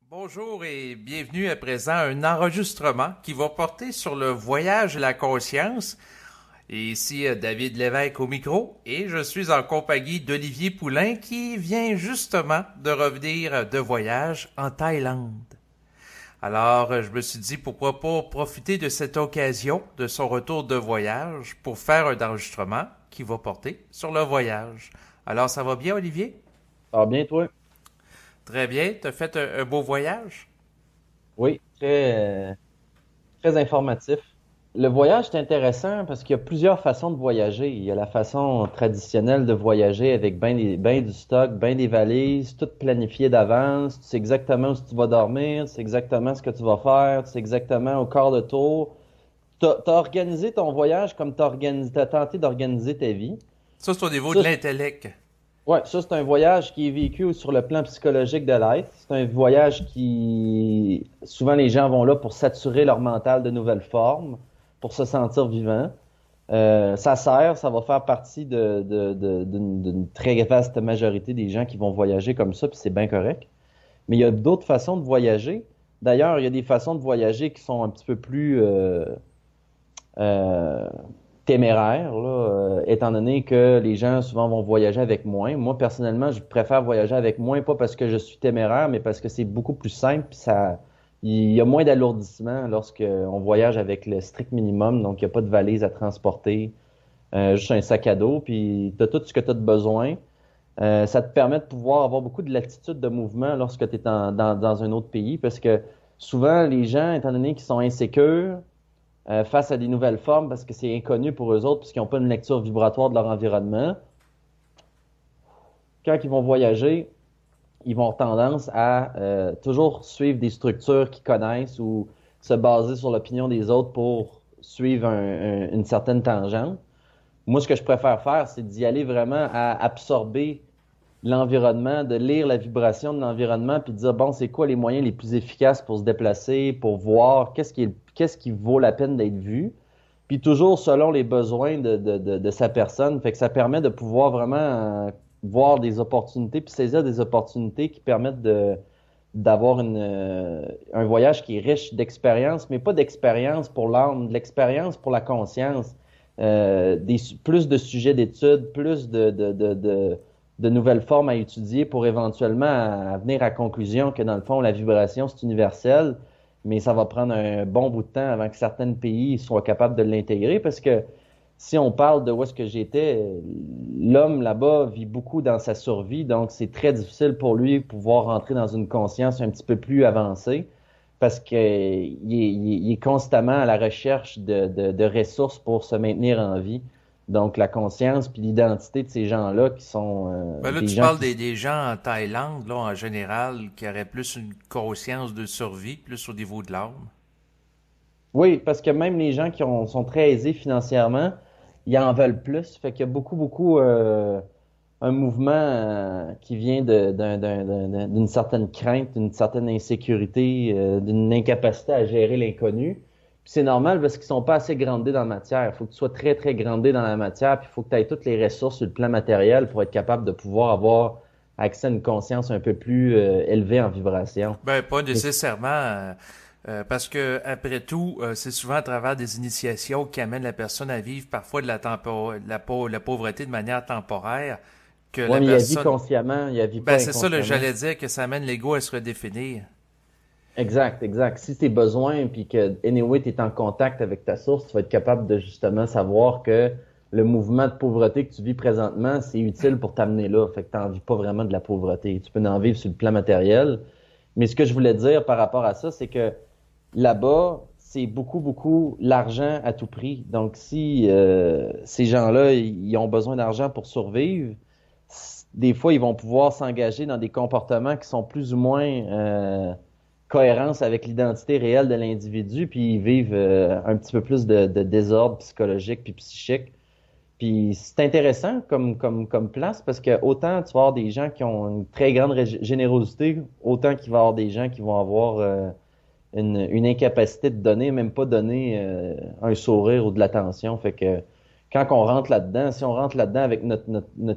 Bonjour et bienvenue à présent à un enregistrement qui va porter sur le voyage et la conscience. Et ici David Lévesque au micro et je suis en compagnie d'Olivier Poulain qui vient justement de revenir de voyage en Thaïlande. Alors je me suis dit pourquoi pas profiter de cette occasion de son retour de voyage pour faire un enregistrement qui va porter sur le voyage. Alors ça va bien Olivier? Ah, bien, toi? Très bien, t'as fait un beau voyage? Oui, très informatif. Le voyage, c'est intéressant parce qu'il y a plusieurs façons de voyager. Il y a la façon traditionnelle de voyager avec ben du stock, ben des valises, tout planifié d'avance. Tu sais exactement où tu vas dormir, tu sais exactement ce que tu vas faire, tu sais exactement au quart de tour. T'as organisé ton voyage comme t'as tenté d'organiser ta vie. Ça c'est au niveau de Ça, l'intellect. Ouais, ça c'est un voyage qui est vécu sur le plan psychologique de l'être. C'est un voyage qui, souvent les gens vont là pour saturer leur mental de nouvelles formes, pour se sentir vivant. Ça va faire partie d'une très vaste majorité des gens qui vont voyager comme ça, puis c'est bien correct. Mais il y a d'autres façons de voyager. D'ailleurs, il y a des façons de voyager qui sont un petit peu plus euh, téméraire, là, étant donné que les gens souvent vont voyager avec moins. Moi, personnellement, je préfère voyager avec moins, pas parce que je suis téméraire, mais parce que c'est beaucoup plus simple, puis il y a moins d'alourdissement lorsqu'on voyage avec le strict minimum, donc il n'y a pas de valise à transporter, juste un sac à dos, puis tu as tout ce que tu as de besoin. Ça te permet de pouvoir avoir beaucoup de latitude de mouvement lorsque tu es dans un autre pays, parce que souvent, les gens, étant donné qu'ils sont insécures, face à des nouvelles formes parce que c'est inconnu pour eux autres puisqu'ils n'ont pas une lecture vibratoire de leur environnement. Quand ils vont voyager, ils vont avoir tendance à toujours suivre des structures qu'ils connaissent ou se baser sur l'opinion des autres pour suivre une certaine tangente. Moi, ce que je préfère faire, c'est d'y aller vraiment à absorber l'environnement, de lire la vibration de l'environnement, puis de dire, bon, c'est quoi les moyens les plus efficaces pour se déplacer, pour voir qu'est-ce qui vaut la peine d'être vu, puis toujours selon les besoins de sa personne. Fait que ça permet de pouvoir vraiment voir des opportunités, puis saisir des opportunités qui permettent d'avoir un voyage qui est riche d'expérience, mais pas d'expérience pour l'âme, de l'expérience pour la conscience. Plus de sujets d'études, plus de nouvelles formes à étudier pour éventuellement venir à conclusion que dans le fond, la vibration, c'est universel, mais ça va prendre un bon bout de temps avant que certains pays soient capables de l'intégrer parce que si on parle de où est-ce que j'étais, l'homme là-bas vit beaucoup dans sa survie, donc c'est très difficile pour lui de pouvoir rentrer dans une conscience un petit peu plus avancée parce qu'il est constamment à la recherche de ressources pour se maintenir en vie. Donc, la conscience puis l'identité de ces gens-là qui sont Ben là, des tu gens parles qui... des gens en Thaïlande, là, en général, qui auraient plus une conscience de survie, plus au niveau de l'âme. Oui, parce que même les gens sont très aisés financièrement, ils en veulent plus. Fait qu'il y a beaucoup, un mouvement qui vient d'une certaine crainte, d'une certaine insécurité, d'une incapacité à gérer l'inconnu. Puis c'est normal parce qu'ils sont pas assez grandés dans la matière. Il faut que tu sois très, très grandé dans la matière, puis il faut que tu aies toutes les ressources sur le plan matériel pour être capable de pouvoir avoir accès à une conscience un peu plus élevée en vibration. Ben, pas nécessairement, parce que après tout, c'est souvent à travers des initiations qui amènent la personne à vivre parfois de la pauvreté de manière temporaire, que Oui, la mais il a vit personne... consciemment, il a vit Ben, pas c'est ça, là, inconsciemment. j'allais dire que ça amène l'ego à se redéfinir. Exact, exact. Si tes besoins puis que anyway t'es en contact avec ta source, tu vas être capable de justement savoir que le mouvement de pauvreté que tu vis présentement, c'est utile pour t'amener là. Fait que t'en vis pas vraiment de la pauvreté. Tu peux en vivre sur le plan matériel. Mais ce que je voulais dire par rapport à ça, c'est que là-bas, c'est beaucoup l'argent à tout prix. Donc si ces gens-là, ils ont besoin d'argent pour survivre, des fois ils vont pouvoir s'engager dans des comportements qui sont plus ou moins cohérence avec l'identité réelle de l'individu, puis ils vivent un petit peu plus de désordre psychologique puis psychique. Puis c'est intéressant comme place parce que autant tu vas avoir des gens qui ont une très grande générosité, autant qu'il va y avoir des gens qui vont avoir une incapacité de donner, même pas donner un sourire ou de l'attention. Fait que quand on rentre là-dedans, si on rentre là-dedans avec notre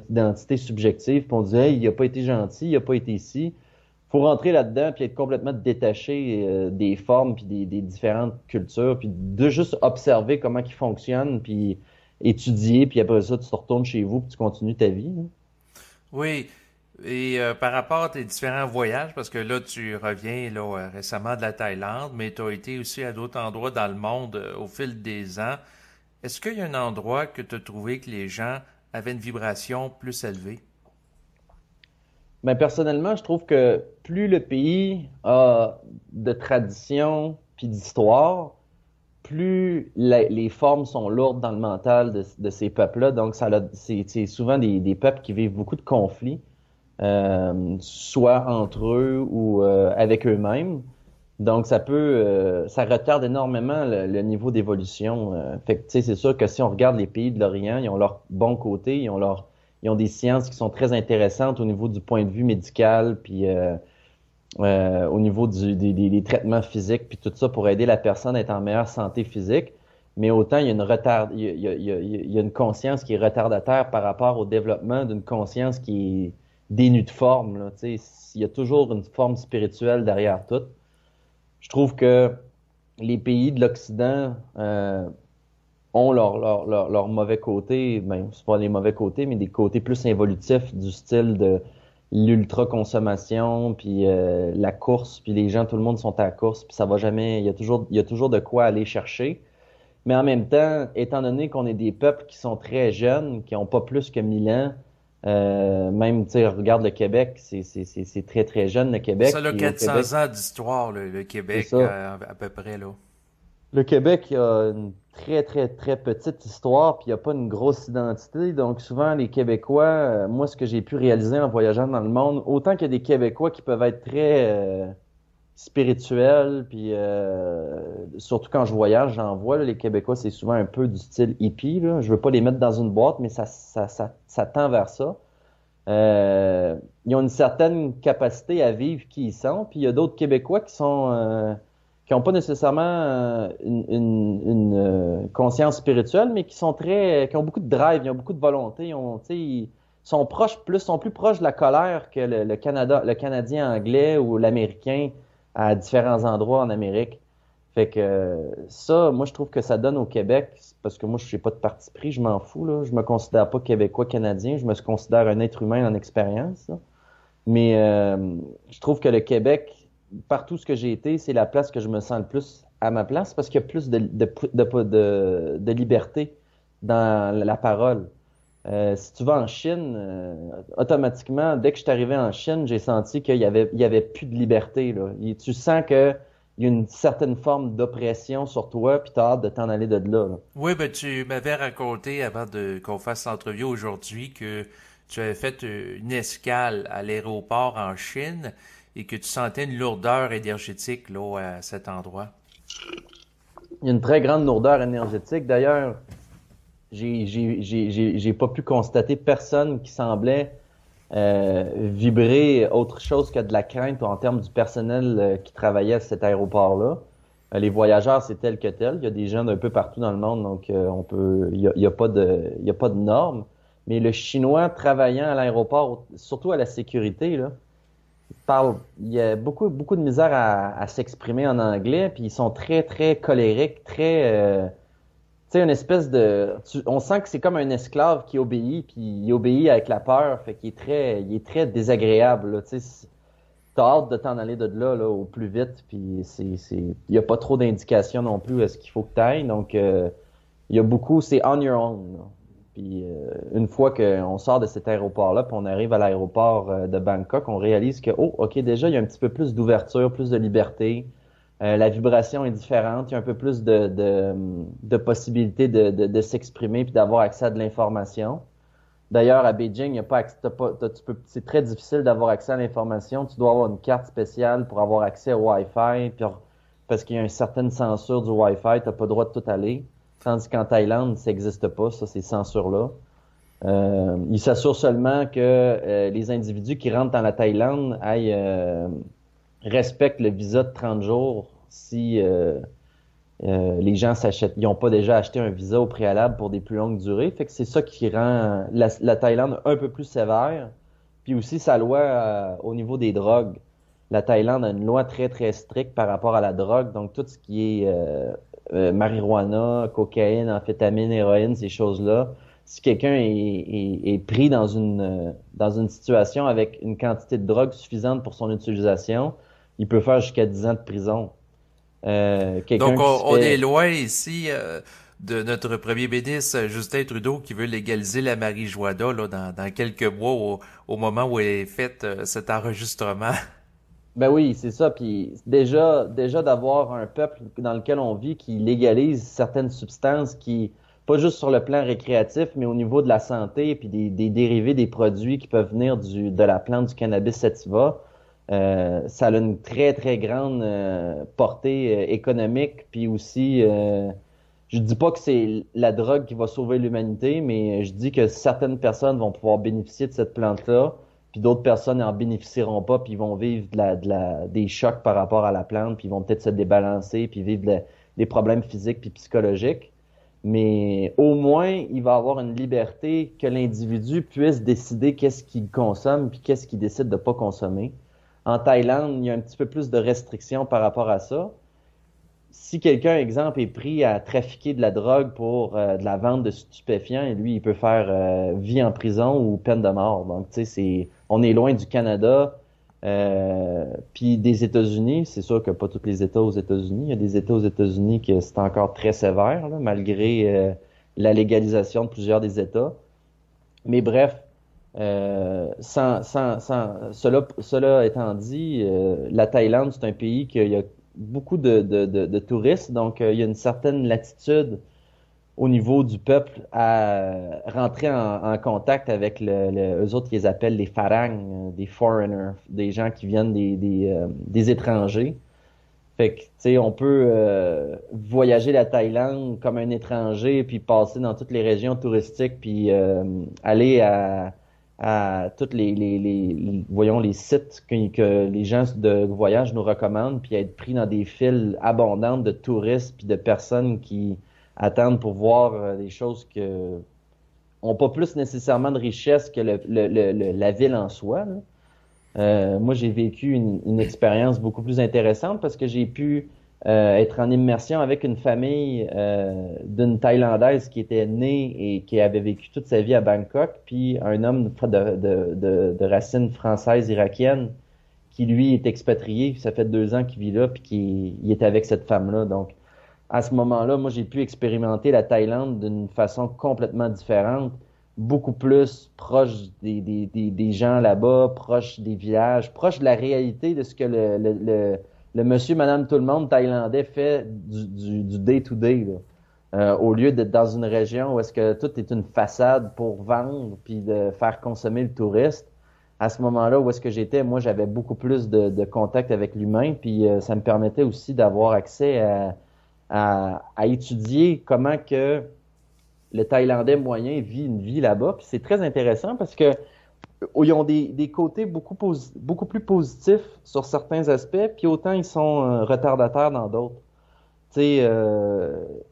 identité subjective, puis on dit hey, il a pas été gentil, il a pas été ici, faut rentrer là-dedans puis être complètement détaché des formes puis des différentes cultures puis de juste observer comment ils fonctionnent puis étudier puis après ça tu te retournes chez vous puis tu continues ta vie, hein. Oui, et par rapport à tes différents voyages, parce que là, tu reviens là, récemment de la Thaïlande, mais tu as été aussi à d'autres endroits dans le monde au fil des ans. Est-ce qu'il y a un endroit que tu as trouvé que les gens avaient une vibration plus élevée? Mais personnellement, je trouve que plus le pays a de tradition puis d'histoire, plus les formes sont lourdes dans le mental de ces peuples-là. Donc, c'est souvent des peuples qui vivent beaucoup de conflits, soit entre eux ou avec eux-mêmes. Donc, ça retarde énormément le niveau d'évolution. Fait que, tu sais, c'est sûr que si on regarde les pays de l'Orient, ils ont leur bon côté, ils ont des sciences qui sont très intéressantes au niveau du point de vue médical, puis au niveau des traitements physiques, puis tout ça pour aider la personne à être en meilleure santé physique. Mais autant il y a il y a une conscience qui est retardataire par rapport au développement d'une conscience qui est dénue de forme, là. Tu sais, il y a toujours une forme spirituelle derrière tout. Je trouve que les pays de l'Occident ont leur mauvais côté, ben, c'est pas les mauvais côtés, mais des côtés plus évolutifs du style de l'ultra-consommation, puis la course, puis les gens, tout le monde sont à la course, puis ça va jamais, il y a toujours de quoi aller chercher. Mais en même temps, étant donné qu'on est des peuples qui sont très jeunes, qui ont pas plus que 1000 ans, même, tu sais, regarde le Québec, c'est très, très jeune, le Québec. Ça, là, Puis au 400 Québec, ans d'histoire, le c'est Québec, ça. à peu près, là. Le Québec a une très, très, très petite histoire, puis il n'y a pas une grosse identité. Donc, souvent, les Québécois, moi, ce que j'ai pu réaliser en voyageant dans le monde, autant qu'il y a des Québécois qui peuvent être très spirituels, puis surtout quand je voyage, j'en vois, là, les Québécois, c'est souvent un peu du style hippie, là. Je veux pas les mettre dans une boîte, mais ça tend vers ça. Ils ont une certaine capacité à vivre qui ils sont, puis il y a d'autres Québécois qui n'ont pas nécessairement une conscience spirituelle, mais qui ont beaucoup de drive, ils ont beaucoup de volonté, tu sais, ils sont plus proches de la colère que le Canadien anglais ou l'Américain à différents endroits en Amérique. Fait que ça, moi, je trouve que ça donne au Québec, parce que moi, je suis pas de parti pris, je m'en fous, là. Je me considère pas Québécois, Canadien, je me considère un être humain en expérience, là. Mais je trouve que le Québec, partout ce que j'ai été, c'est la place que je me sens le plus à ma place parce qu'il y a plus de liberté dans la parole. Si tu vas en Chine, automatiquement, dès que je suis arrivé en Chine, j'ai senti il y avait plus de liberté, là. Tu sens que il y a une certaine forme d'oppression sur toi, puis t'as hâte de t'en aller de là, là. Oui, ben tu m'avais raconté avant qu'on fasse l'entrevue aujourd'hui que tu avais fait une escale à l'aéroport en Chine et que tu sentais une lourdeur énergétique là à cet endroit. Il y a une très grande lourdeur énergétique. D'ailleurs, j'ai pas pu constater personne qui semblait vibrer autre chose que de la crainte en termes du personnel qui travaillait à cet aéroport-là. Les voyageurs, c'est tel que tel. Il y a des gens d'un peu partout dans le monde, donc il y a pas de normes. Mais le Chinois travaillant à l'aéroport, surtout à la sécurité, là, il y a beaucoup de misère à s'exprimer en anglais, puis ils sont très, très colériques, très, tu sais, une espèce on sent que c'est comme un esclave qui obéit, puis il obéit avec la peur, fait il est très désagréable, là, tu sais. T'as hâte de t'en aller de là, là, au plus vite, puis il y a pas trop d'indications non plus à ce qu'il faut que t'ailles, donc, il y a beaucoup, c'est on your own, là. Puis une fois qu'on sort de cet aéroport-là, puis on arrive à l'aéroport de Bangkok, on réalise que, oh, OK, déjà, il y a un petit peu plus d'ouverture, plus de liberté. La vibration est différente. Il y a un peu plus de possibilités de s'exprimer puis d'avoir accès à de l'information. D'ailleurs, à Beijing, il y a pas, accès- t'as pas, c'est très difficile d'avoir accès à l'information. Tu dois avoir une carte spéciale pour avoir accès au Wi-Fi, puis parce qu'il y a une certaine censure du Wi-Fi, t'as pas le droit de tout aller. Tandis qu'en Thaïlande, ça n'existe pas, ça, ces censures-là. Ils s'assurent seulement que les individus qui rentrent dans la Thaïlande respectent le visa de 30 jours si les gens ils n'ont pas déjà acheté un visa au préalable pour des plus longues durées. Fait que c'est ça qui rend la Thaïlande un peu plus sévère. Puis aussi sa loi au niveau des drogues. la Thaïlande a une loi très, très stricte par rapport à la drogue. Donc, tout ce qui est marijuana, cocaïne, amphétamine, héroïne, ces choses-là, si quelqu'un est pris dans une situation avec une quantité de drogue suffisante pour son utilisation, il peut faire jusqu'à 10 ans de prison. Donc, Quelqu'un qui se on est fait... loin ici de notre premier ministre Justin Trudeau qui veut légaliser la marijuana là, dans quelques mois au moment où est fait cet enregistrement. Ben oui, c'est ça. Puis déjà d'avoir un peuple dans lequel on vit qui légalise certaines substances qui, pas juste sur le plan récréatif, mais au niveau de la santé, puis des dérivés des produits qui peuvent venir de la plante du cannabis sativa, ça a une très, très grande portée économique, puis aussi, je dis pas que c'est la drogue qui va sauver l'humanité, mais je dis que certaines personnes vont pouvoir bénéficier de cette plante-là, puis d'autres personnes n'en bénéficieront pas, puis ils vont vivre des chocs par rapport à la plante, puis ils vont peut-être se débalancer, puis vivre des problèmes physiques puis psychologiques. Mais au moins, il va avoir une liberté que l'individu puisse décider qu'est-ce qu'il consomme puis qu'est-ce qu'il décide de pas consommer. En Thaïlande, il y a un petit peu plus de restrictions par rapport à ça. Si quelqu'un, exemple, est pris à trafiquer de la drogue pour de la vente de stupéfiants, et lui, il peut faire vie en prison ou peine de mort. Donc, tu sais, on est loin du Canada, puis des États-Unis. C'est sûr que pas tous les États aux États-Unis. Il y a des États aux États-Unis que c'est encore très sévère, là, malgré la légalisation de plusieurs des États. Mais bref, cela étant dit, la Thaïlande, c'est un pays qui a beaucoup de touristes, donc il y a une certaine latitude au niveau du peuple à rentrer en contact avec eux autres, ils les appellent les Farang, des foreigners, des gens qui viennent des étrangers. Fait que, tu sais, on peut voyager la Thaïlande comme un étranger, puis passer dans toutes les régions touristiques, puis aller à toutes voyons, les sites que les gens de voyage nous recommandent, puis être pris dans des files abondantes de touristes puis de personnes qui attendent pour voir des choses que ont pas plus nécessairement de richesse que la ville en soi, là. Moi, j'ai vécu une expérience beaucoup plus intéressante parce que j'ai pu être en immersion avec une famille d'une Thaïlandaise qui était née et qui avait vécu toute sa vie à Bangkok, puis un homme de racines françaises irakiennes qui, lui, est expatrié. Ça fait 2 ans qu'il vit là, puis il est avec cette femme-là. Donc, à ce moment-là, moi, j'ai pu expérimenter la Thaïlande d'une façon complètement différente, beaucoup plus proche des gens là-bas, proche des villages, proche de la réalité de ce que le monsieur, madame, tout le monde thaïlandais fait du day-to-day, là. Au lieu d'être dans une région où est-ce que tout est une façade pour vendre puis de faire consommer le touriste. À ce moment-là où est-ce que j'étais, moi, j'avais beaucoup plus de contact avec l'humain, puis ça me permettait aussi d'avoir accès à étudier comment que le Thaïlandais moyen vit une vie là-bas. Puis c'est très intéressant parce que ils ont des côtés beaucoup plus positifs sur certains aspects, puis autant ils sont retardataires dans d'autres. Tu sais,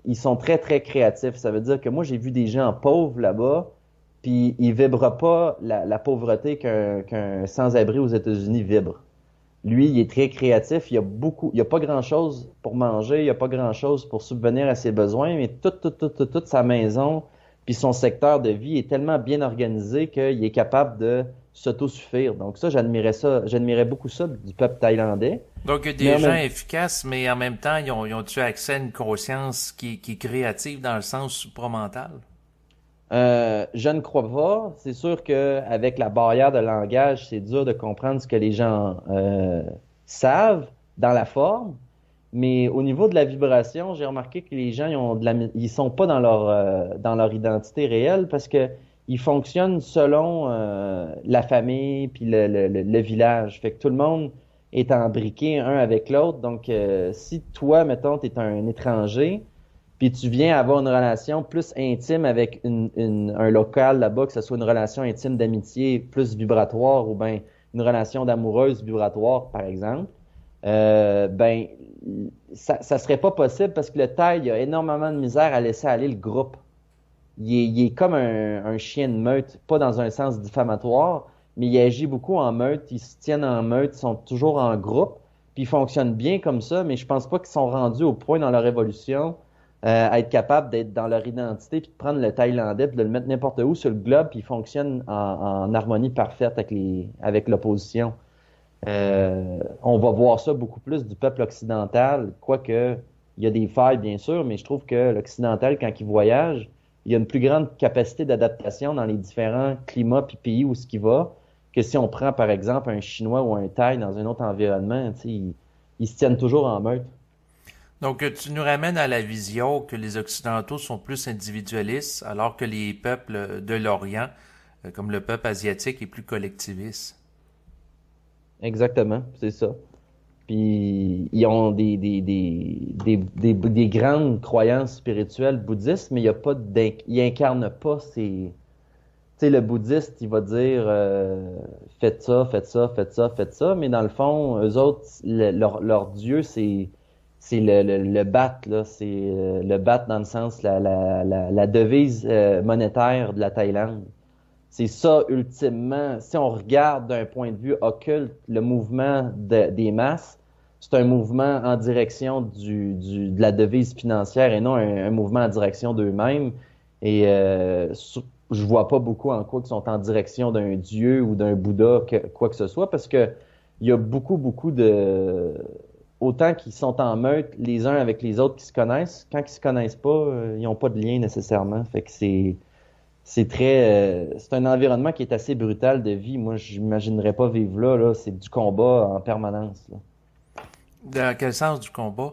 ils sont très, très créatifs. Ça veut dire que moi, j'ai vu des gens pauvres là-bas, puis ils vibrent pas la pauvreté qu'un sans-abri aux États-Unis vibre. Lui, il est très créatif, il y a pas grand-chose pour manger, il y a pas grand-chose pour subvenir à ses besoins, mais toute sa maison puis son secteur de vie est tellement bien organisé qu'il est capable de s'autosuffire. Donc j'admirais beaucoup ça du peuple thaïlandais. Donc, il y a des gens efficaces, mais en même temps, ils ont-tu accès à une conscience qui est créative dans le sens supramental? Je ne crois pas. C'est sûr que avec la barrière de langage, c'est dur de comprendre ce que les gens savent dans la forme. Mais au niveau de la vibration, j'ai remarqué que les gens ils sont pas dans leur identité réelle parce que ils fonctionnent selon la famille puis le village. Fait que tout le monde est embriqué un avec l'autre. Donc si toi, mettons, t'es un étranger, puis tu viens avoir une relation plus intime avec un local là-bas, que ce soit une relation intime d'amitié plus vibratoire ou ben une relation d'amoureuse vibratoire, par exemple, ben ça serait pas possible parce que le Thaï, il a énormément de misère à laisser aller le groupe. Il est comme un chien de meute, pas dans un sens diffamatoire, mais ils agissent beaucoup en meute, ils se tiennent en meute, ils sont toujours en groupe, puis ils fonctionnent bien comme ça, mais je pense pas qu'ils sont rendus au point dans leur évolution à être capables d'être dans leur identité, puis de prendre le Thaïlandais, puis de le mettre n'importe où sur le globe, puis ils fonctionnent en harmonie parfaite avec l'opposition. On va voir ça beaucoup plus du peuple occidental, quoique il y a des failles, bien sûr, mais je trouve que l'occidental, quand il voyage, il y a une plus grande capacité d'adaptation dans les différents climats puis pays où ce qu'il va, que si on prend, par exemple, un Chinois ou un Thaï dans un autre environnement, tu sais, ils se tiennent toujours en meute. Donc, tu nous ramènes à la vision que les Occidentaux sont plus individualistes, alors que les peuples de l'Orient, comme le peuple asiatique, est plus collectiviste. Exactement, c'est ça. Puis ils ont des grandes croyances spirituelles bouddhistes, mais il y a pas ils incarnent pas ces. Tu sais, le bouddhiste, il va dire faites ça, faites ça, faites ça, faites ça, mais dans le fond, eux autres, leur dieu, c'est le baht, là, c'est le baht dans le sens la devise monétaire de la Thaïlande. C'est ça, ultimement, si on regarde d'un point de vue occulte, le mouvement des masses, c'est un mouvement en direction de la devise financière et non un mouvement en direction d'eux-mêmes. Et je vois pas beaucoup en quoi ils sont en direction d'un dieu ou d'un Bouddha, quoi que ce soit, parce que il y a beaucoup de... Autant qu'ils sont en meute les uns avec les autres qui se connaissent, quand ils se connaissent pas, ils ont pas de lien nécessairement. Fait que c'est un environnement qui est assez brutal de vie. Moi, j'imaginerais pas vivre là. C'est du combat en permanence, là. Dans quel sens du combat?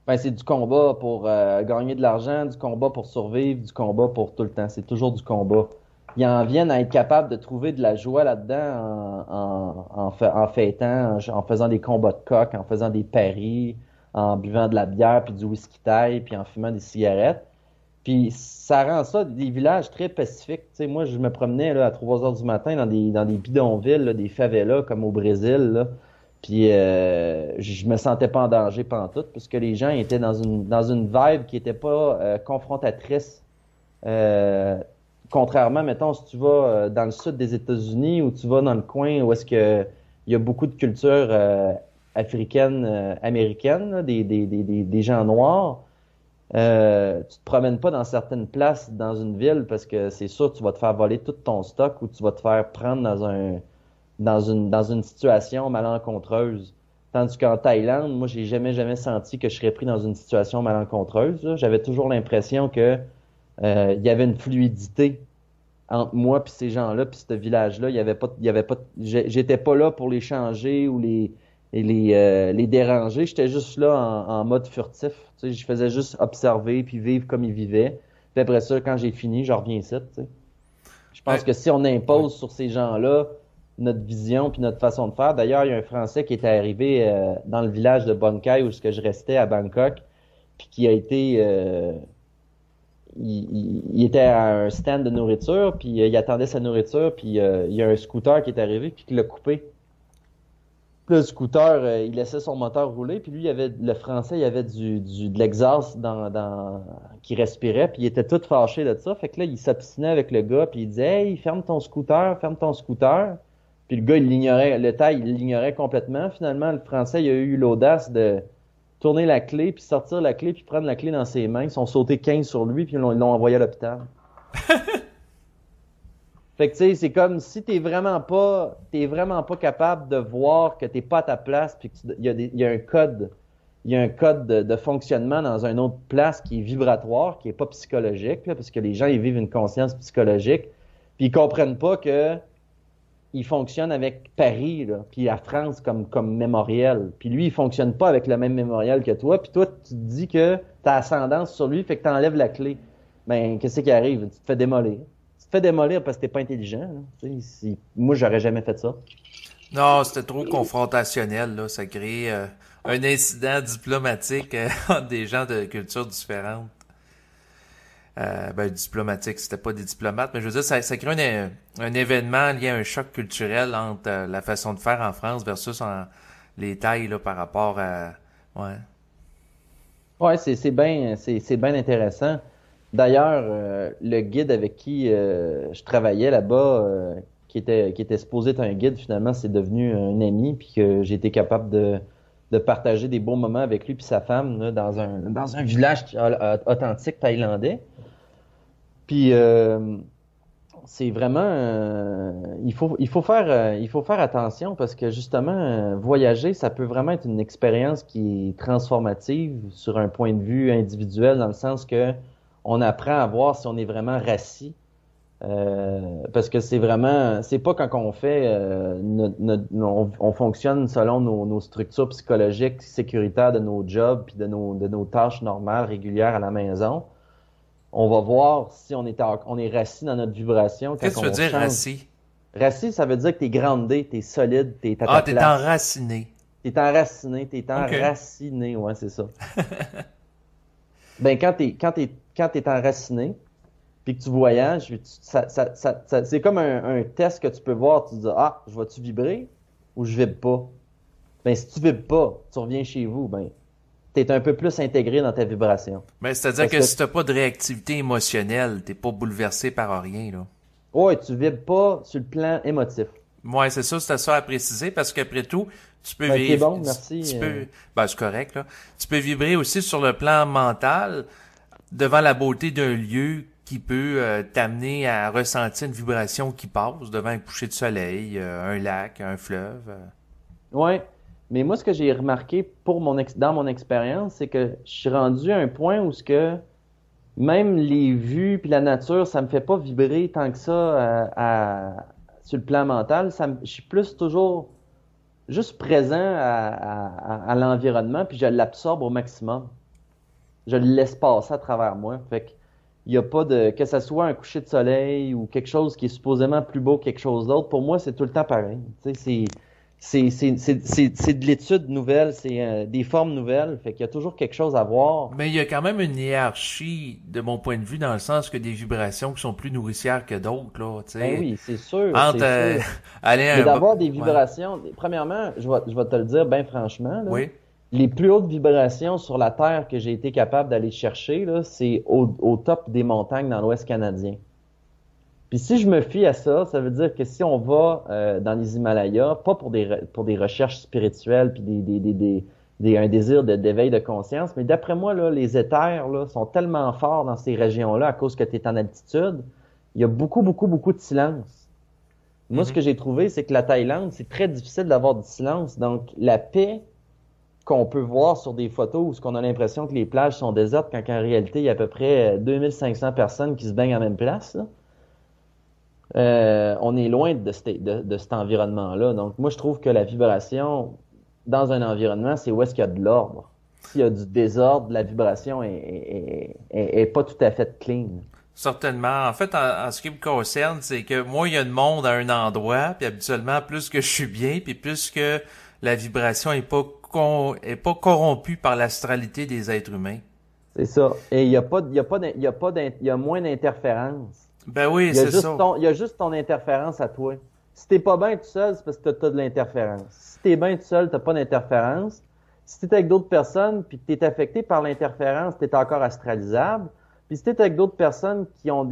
Ben, c'est du combat pour gagner de l'argent, du combat pour survivre, du combat pour tout le temps. C'est toujours du combat. Ils en viennent à être capables de trouver de la joie là-dedans en fêtant, en faisant des combats de coq, en faisant des paris, en buvant de la bière, puis du whisky thaï, puis en fumant des cigarettes. Puis ça rend ça des villages très pacifiques. Tu sais, moi, je me promenais là, à 3 heures du matin dans des bidonvilles, là, des favelas comme au Brésil, là. Puis je me sentais pas en danger pantoute parce que les gens étaient dans une vibe qui était pas confrontatrice. Contrairement, mettons, si tu vas dans le sud des États-Unis ou tu vas dans le coin où est-ce que il y a beaucoup de culture africaine, américaine, là, des gens noirs. Tu te promènes pas dans certaines places dans une ville parce que c'est sûr tu vas te faire voler tout ton stock ou tu vas te faire prendre dans une situation malencontreuse. Tandis qu'en Thaïlande, moi j'ai jamais senti que je serais pris dans une situation malencontreuse, là. J'avais toujours l'impression que il y avait une fluidité entre moi puis ces gens-là puis ce village-là. J'étais pas là pour les changer ou les déranger. J'étais juste là en mode furtif. Tu sais, je faisais juste observer puis vivre comme ils vivaient. Puis après ça, quand j'ai fini, je reviens ici. Tu sais. Je pense que si on impose sur ces gens-là notre vision puis notre façon de faire. D'ailleurs, il y a un Français qui était arrivé dans le village de Bon Khai où je restais à Bangkok, puis qui a été il était à un stand de nourriture, puis il attendait sa nourriture, puis il y a un scooter qui est arrivé puis qui l'a coupé. Puis le scooter, il laissait son moteur rouler, puis lui, le français, il avait de l'exhaust qui respirait, puis il était tout fâché de ça. Fait que là, il s'obstinait avec le gars, puis il disait Hey, ferme ton scooter, ferme ton scooter. Puis le gars, il l'ignorait, le Thaï, il l'ignorait complètement. Finalement, le français, il a eu l'audace de tourner la clé, puis sortir la clé, puis prendre la clé dans ses mains. Ils sont sautés 15 sur lui, puis ils l'ont envoyé à l'hôpital. Fait que tu sais, c'est comme si t'es vraiment pas capable de voir que t'es pas à ta place, puis qu'il y a un code, de fonctionnement dans une autre place qui est vibratoire, qui est pas psychologique, là, parce que les gens ils vivent une conscience psychologique, puis ils comprennent pas que il fonctionne avec Paris, là, puis la France comme mémorial. Puis lui, il fonctionne pas avec le même mémorial que toi. Puis toi, tu te dis que t'as ascendance sur lui, fait que t'enlèves la clé. Ben, qu'est-ce qui arrive? Tu te fais démolir. Tu te fais démolir parce que t'es pas intelligent. Là. Tu sais, moi, j'aurais jamais fait ça. Non, c'était trop confrontationnel, là. Ça crée un incident diplomatique entre des gens de cultures différentes. Diplomatique, c'était pas des diplomates, mais je veux dire, ça crée un événement lié à un choc culturel entre la façon de faire en France versus les Thaïs, là, par rapport à... Ouais. Ouais, c'est bien intéressant. D'ailleurs, le guide avec qui je travaillais là-bas, qui était supposé être un guide, finalement, c'est devenu un ami, puis que j'ai été capable de partager des bons moments avec lui puis sa femme là, dans un village authentique thaïlandais. Puis c'est vraiment il faut faire attention parce que justement voyager ça peut vraiment être une expérience qui est transformative sur un point de vue individuel dans le sens que on apprend à voir si on est vraiment rassis. Parce que c'est pas quand on fait, on fonctionne selon nos structures psychologiques sécuritaires de nos jobs puis de nos tâches normales, régulières à la maison. On va voir si on est rassis dans notre vibration. Qu'est-ce que tu veux dire, rassis? Rassis, ça veut dire que t'es groundé, t'es solide, t'es à ta Ah, place. t'es enraciné. T'es enraciné, ouais, c'est ça. Ben, quand t'es enraciné, puis que tu voyages, c'est comme un test que tu peux voir. Tu te dis, ah, je vais-tu vibrer ou je vibre pas? Ben, si tu vibres pas, tu reviens chez vous, ben, t'es un peu plus intégré dans ta vibration. Ben, c'est-à-dire que si t'as pas de réactivité émotionnelle, t'es pas bouleversé par rien, là. Ouais, tu vibres pas sur le plan émotif. Ouais, c'est ça, c'était ça à préciser, parce qu'après tout, tu peux Ben, vivre. bon, merci. Ben, c'est correct, là. Tu peux vibrer aussi sur le plan mental, devant la beauté d'un lieu qui peut t'amener à ressentir une vibration qui passe devant un coucher de soleil, un lac, un fleuve. Ouais, mais moi, ce que j'ai remarqué dans mon expérience, c'est que je suis rendu à un point où ce que même les vues puis la nature, ça me fait pas vibrer tant que ça sur le plan mental. Je suis plus toujours juste présent à l'environnement puis je l'absorbe au maximum. Je le laisse passer à travers moi. Fait que il y a pas que ça soit un coucher de soleil ou quelque chose qui est supposément plus beau que quelque chose d'autre. Pour moi, c'est tout le temps pareil. Tu sais, c'est de l'étude nouvelle, c'est des formes nouvelles. Fait qu'il y a toujours quelque chose à voir. Mais il y a quand même une hiérarchie, de mon point de vue, dans le sens que des vibrations qui sont plus nourricières que d'autres, là, tu sais. Ben oui, c'est sûr. Entre aller à Mais un d'avoir des vibrations, premièrement, je vais te le dire bien franchement, là, Oui. les plus hautes vibrations sur la Terre que j'ai été capable d'aller chercher, là, c'est au top des montagnes dans l'Ouest canadien. Puis si je me fie à ça, ça veut dire que si on va dans les Himalayas, pas pour des recherches spirituelles puis un désir d'éveil de conscience, mais d'après moi là, les éthers là sont tellement forts dans ces régions-là à cause que tu es en altitude, il y a beaucoup de silence. Moi, ce que j'ai trouvé, c'est que la Thaïlande, c'est très difficile d'avoir du silence. Donc la paix qu'on peut voir sur des photos où on a l'impression que les plages sont désertes quand en réalité il y a à peu près 2500 personnes qui se baignent en même place là. On est loin de cet environnement-là. Donc, moi, je trouve que la vibration dans un environnement, c'est où est-ce qu'il y a de l'ordre. S'il y a du désordre, la vibration est pas tout à fait clean. Certainement. En fait, en ce qui me concerne, c'est que moi, il y a de monde à un endroit, puis habituellement, plus que je suis bien, puis plus que la vibration est pas corrompue par l'astralité des êtres humains. C'est ça. Et il y a moins d'interférences. Ben oui, c'est ça. Il y a juste ton interférence à toi. Si t'es pas bien tout seul, c'est parce que t'as de l'interférence. Si t'es bien tout seul, t'as pas d'interférence. Si t'es avec d'autres personnes puis que t'es affecté par l'interférence, t'es encore astralisable. Puis si t'es avec d'autres personnes qui ont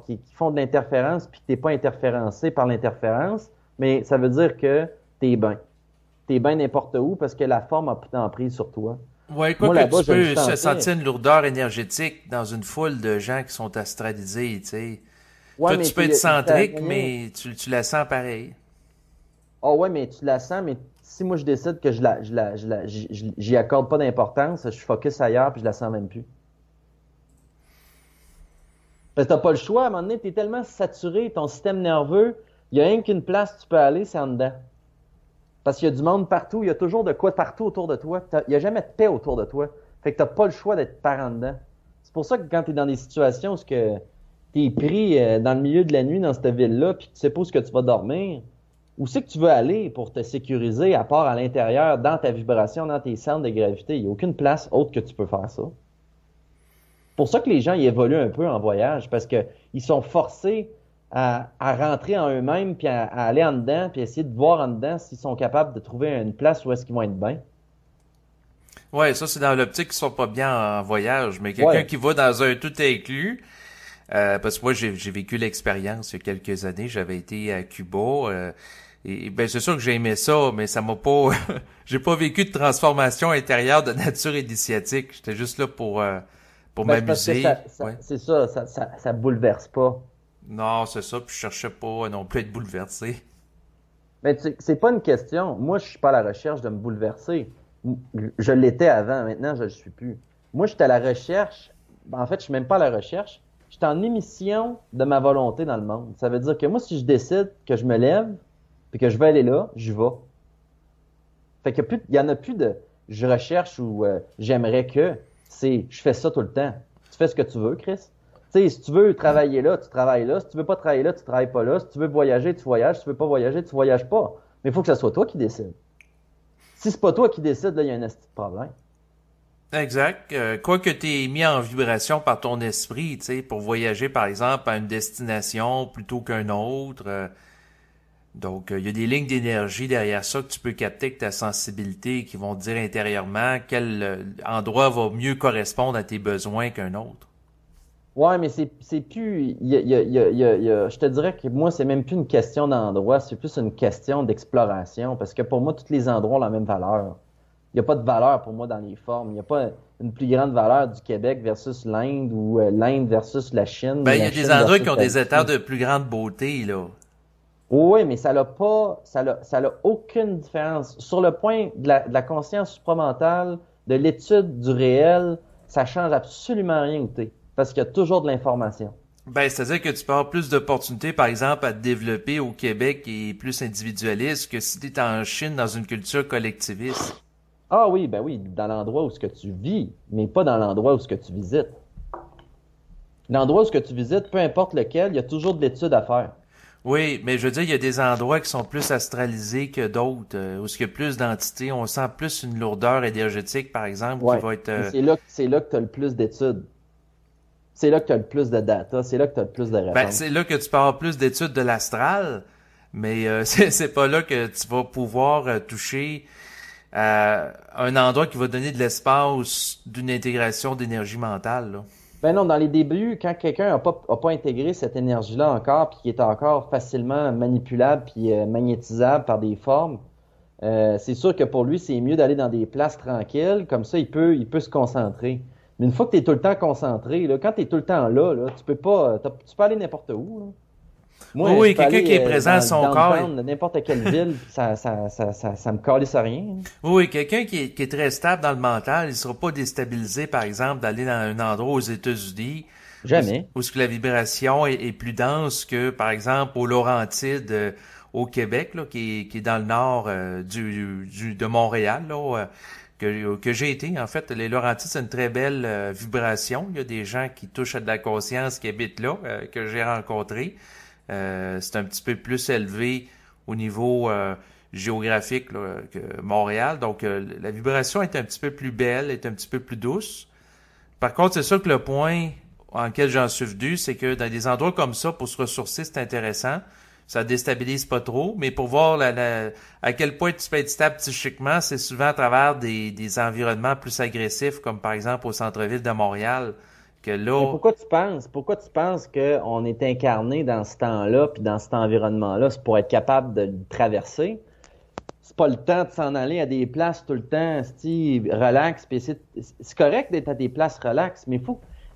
qui font de l'interférence puis que t'es pas interférencé par l'interférence, mais ça veut dire que t'es bien. T'es bien n'importe où parce que la forme a plus d'emprise sur toi. Ouais, quoi que tu peux se sentir une lourdeur énergétique dans une foule de gens qui sont astralisés, tu sais. Ouais, toi, tu peux être centrique, mais tu la sens pareil. Oh ouais, mais tu la sens, mais si moi je décide que j'y accorde pas d'importance, je focus ailleurs puis je la sens même plus. Parce que t'as pas le choix, à un moment donné, t'es tellement saturé, ton système nerveux, il y a rien qu'une place où tu peux aller, c'est en dedans. Parce qu'il y a du monde partout, il y a toujours de quoi partout autour de toi. Il n'y a jamais de paix autour de toi. Fait que t'as pas le choix d'être par en dedans. C'est pour ça que quand t'es dans des situations où t'es pris dans le milieu de la nuit dans cette ville-là, puis tu sais pas où que tu vas dormir, où c'est que tu veux aller pour te sécuriser, à part à l'intérieur, dans ta vibration, dans tes centres de gravité. Il n'y a aucune place autre que tu peux faire ça. C'est pour ça que les gens y évoluent un peu en voyage, parce que ils sont forcés à rentrer en eux-mêmes, puis à aller en dedans, puis essayer de voir en dedans s'ils sont capables de trouver une place où est-ce qu'ils vont être bien. Ouais, ça c'est dans l'optique qu'ils sont pas bien en voyage, mais quelqu'un qui va dans un tout inclus, Parce que moi, j'ai vécu l'expérience il y a quelques années. J'avais été à Cuba. Et ben c'est sûr que j'ai aimé ça, mais ça m'a pas j'ai pas vécu de transformation intérieure de nature initiatique. J'étais juste là pour Ben, c'est parce que m'amuser. Ouais. c'est ça, ça bouleverse pas. Non, c'est ça, puis je cherchais pas non plus à être bouleversé. Mais c'est pas une question. Moi, je suis pas à la recherche de me bouleverser. Je l'étais avant, maintenant, je le suis plus. Moi, j'étais à la recherche. En fait, je suis même pas à la recherche. J'étais en émission de ma volonté dans le monde. Ça veut dire que moi, si je décide que je me lève puis que je vais aller là, j'y vais. Fait qu'il y en a plus de je recherche ou j'aimerais que. C'est je fais ça tout le temps. Tu fais ce que tu veux, Chris. Tu sais, si tu veux travailler là, tu travailles là. Si tu veux pas travailler là, tu travailles pas là. Si tu veux voyager, tu voyages. Si tu veux pas voyager, tu voyages pas. Mais il faut que ce soit toi qui décides. Si c'est pas toi qui décides, là, il y a un esti de problème. Exact. Quoi que tu es mis en vibration par ton esprit, tu sais, pour voyager, par exemple, à une destination plutôt qu'un autre. Donc, il y a des lignes d'énergie derrière ça que tu peux capter avec ta sensibilité qui vont te dire intérieurement quel endroit va mieux correspondre à tes besoins qu'un autre. Ouais, mais c'est plus. Je te dirais que moi, c'est même plus une question d'endroit, c'est plus une question d'exploration. Parce que pour moi, tous les endroits ont la même valeur. Il n'y a pas de valeur pour moi dans les formes. Il n'y a pas une plus grande valeur du Québec versus l'Inde ou l'Inde versus la Chine. Ben, Ou il y la a des Chine endroits versus qui ont la des états Russie. de plus grande beauté, là. Oui, mais ça n'a aucune différence. Sur le point de la conscience supramentale, de l'étude du réel, ça change absolument rien où t'es. Parce qu'il y a toujours de l'information. Ben, c'est-à-dire que tu peux avoir plus d'opportunités, par exemple, à te développer au Québec qui est plus individualiste que si tu es en Chine dans une culture collectiviste. Ah oui, ben oui, dans l'endroit où ce que tu vis, mais pas dans l'endroit où ce que tu visites. L'endroit où ce que tu visites, peu importe lequel, il y a toujours de l'étude à faire. Oui, mais je veux dire, il y a des endroits qui sont plus astralisés que d'autres, où il y a plus d'entités. On sent plus une lourdeur énergétique, par exemple, qui Ouais. va être... Mais c'est là que tu as le plus d'études. C'est là que tu as le plus de data. C'est là que tu as le plus de Ben, réponses. c'est là que tu peux avoir plus d'études de l'astral, mais c'est pas là que tu vas pouvoir toucher à un endroit qui va donner de l'espace d'une intégration d'énergie mentale, là. Ben non, dans les débuts, quand quelqu'un a pas intégré cette énergie-là encore, puis qui est encore facilement manipulable puis magnétisable par des formes, c'est sûr que pour lui, c'est mieux d'aller dans des places tranquilles, comme ça, il peut se concentrer. Mais une fois que tu es tout le temps concentré, là, quand tu es tout le temps là, tu peux pas, tu peux aller n'importe où, là. Oui, Moi, je oui, peux quelqu'un aller qui est présent à dans le son corps. downtown de n'importe quelle ville, ça me calisse à rien. Oui, oui, quelqu'un qui est très stable dans le mental, il sera pas déstabilisé, par exemple, d'aller dans un endroit aux États-Unis Jamais. où ce que la vibration est plus dense que, par exemple, aux Laurentides, au Québec, là, qui est dans le nord de Montréal, là, que j'ai été. En fait, les Laurentides, c'est une très belle vibration. Il y a des gens qui touchent à de la conscience qui habitent là, que j'ai rencontrés. C'est un petit peu plus élevé au niveau géographique là, que Montréal. Donc, la vibration est un petit peu plus belle, est un petit peu plus douce. Par contre, c'est sûr que le point en lequel j'en suis venu, c'est que dans des endroits comme ça, pour se ressourcer, c'est intéressant. Ça déstabilise pas trop, mais pour voir à quel point tu peux être stable psychiquement, c'est souvent à travers des environnements plus agressifs, comme par exemple au centre-ville de Montréal, que Mais là, pourquoi tu penses qu'on est incarné dans ce temps-là, puis dans cet environnement-là, c'est pour être capable de le traverser? C'est pas le temps de s'en aller à des places tout le temps, relax, puis c'est correct d'être à des places relax, mais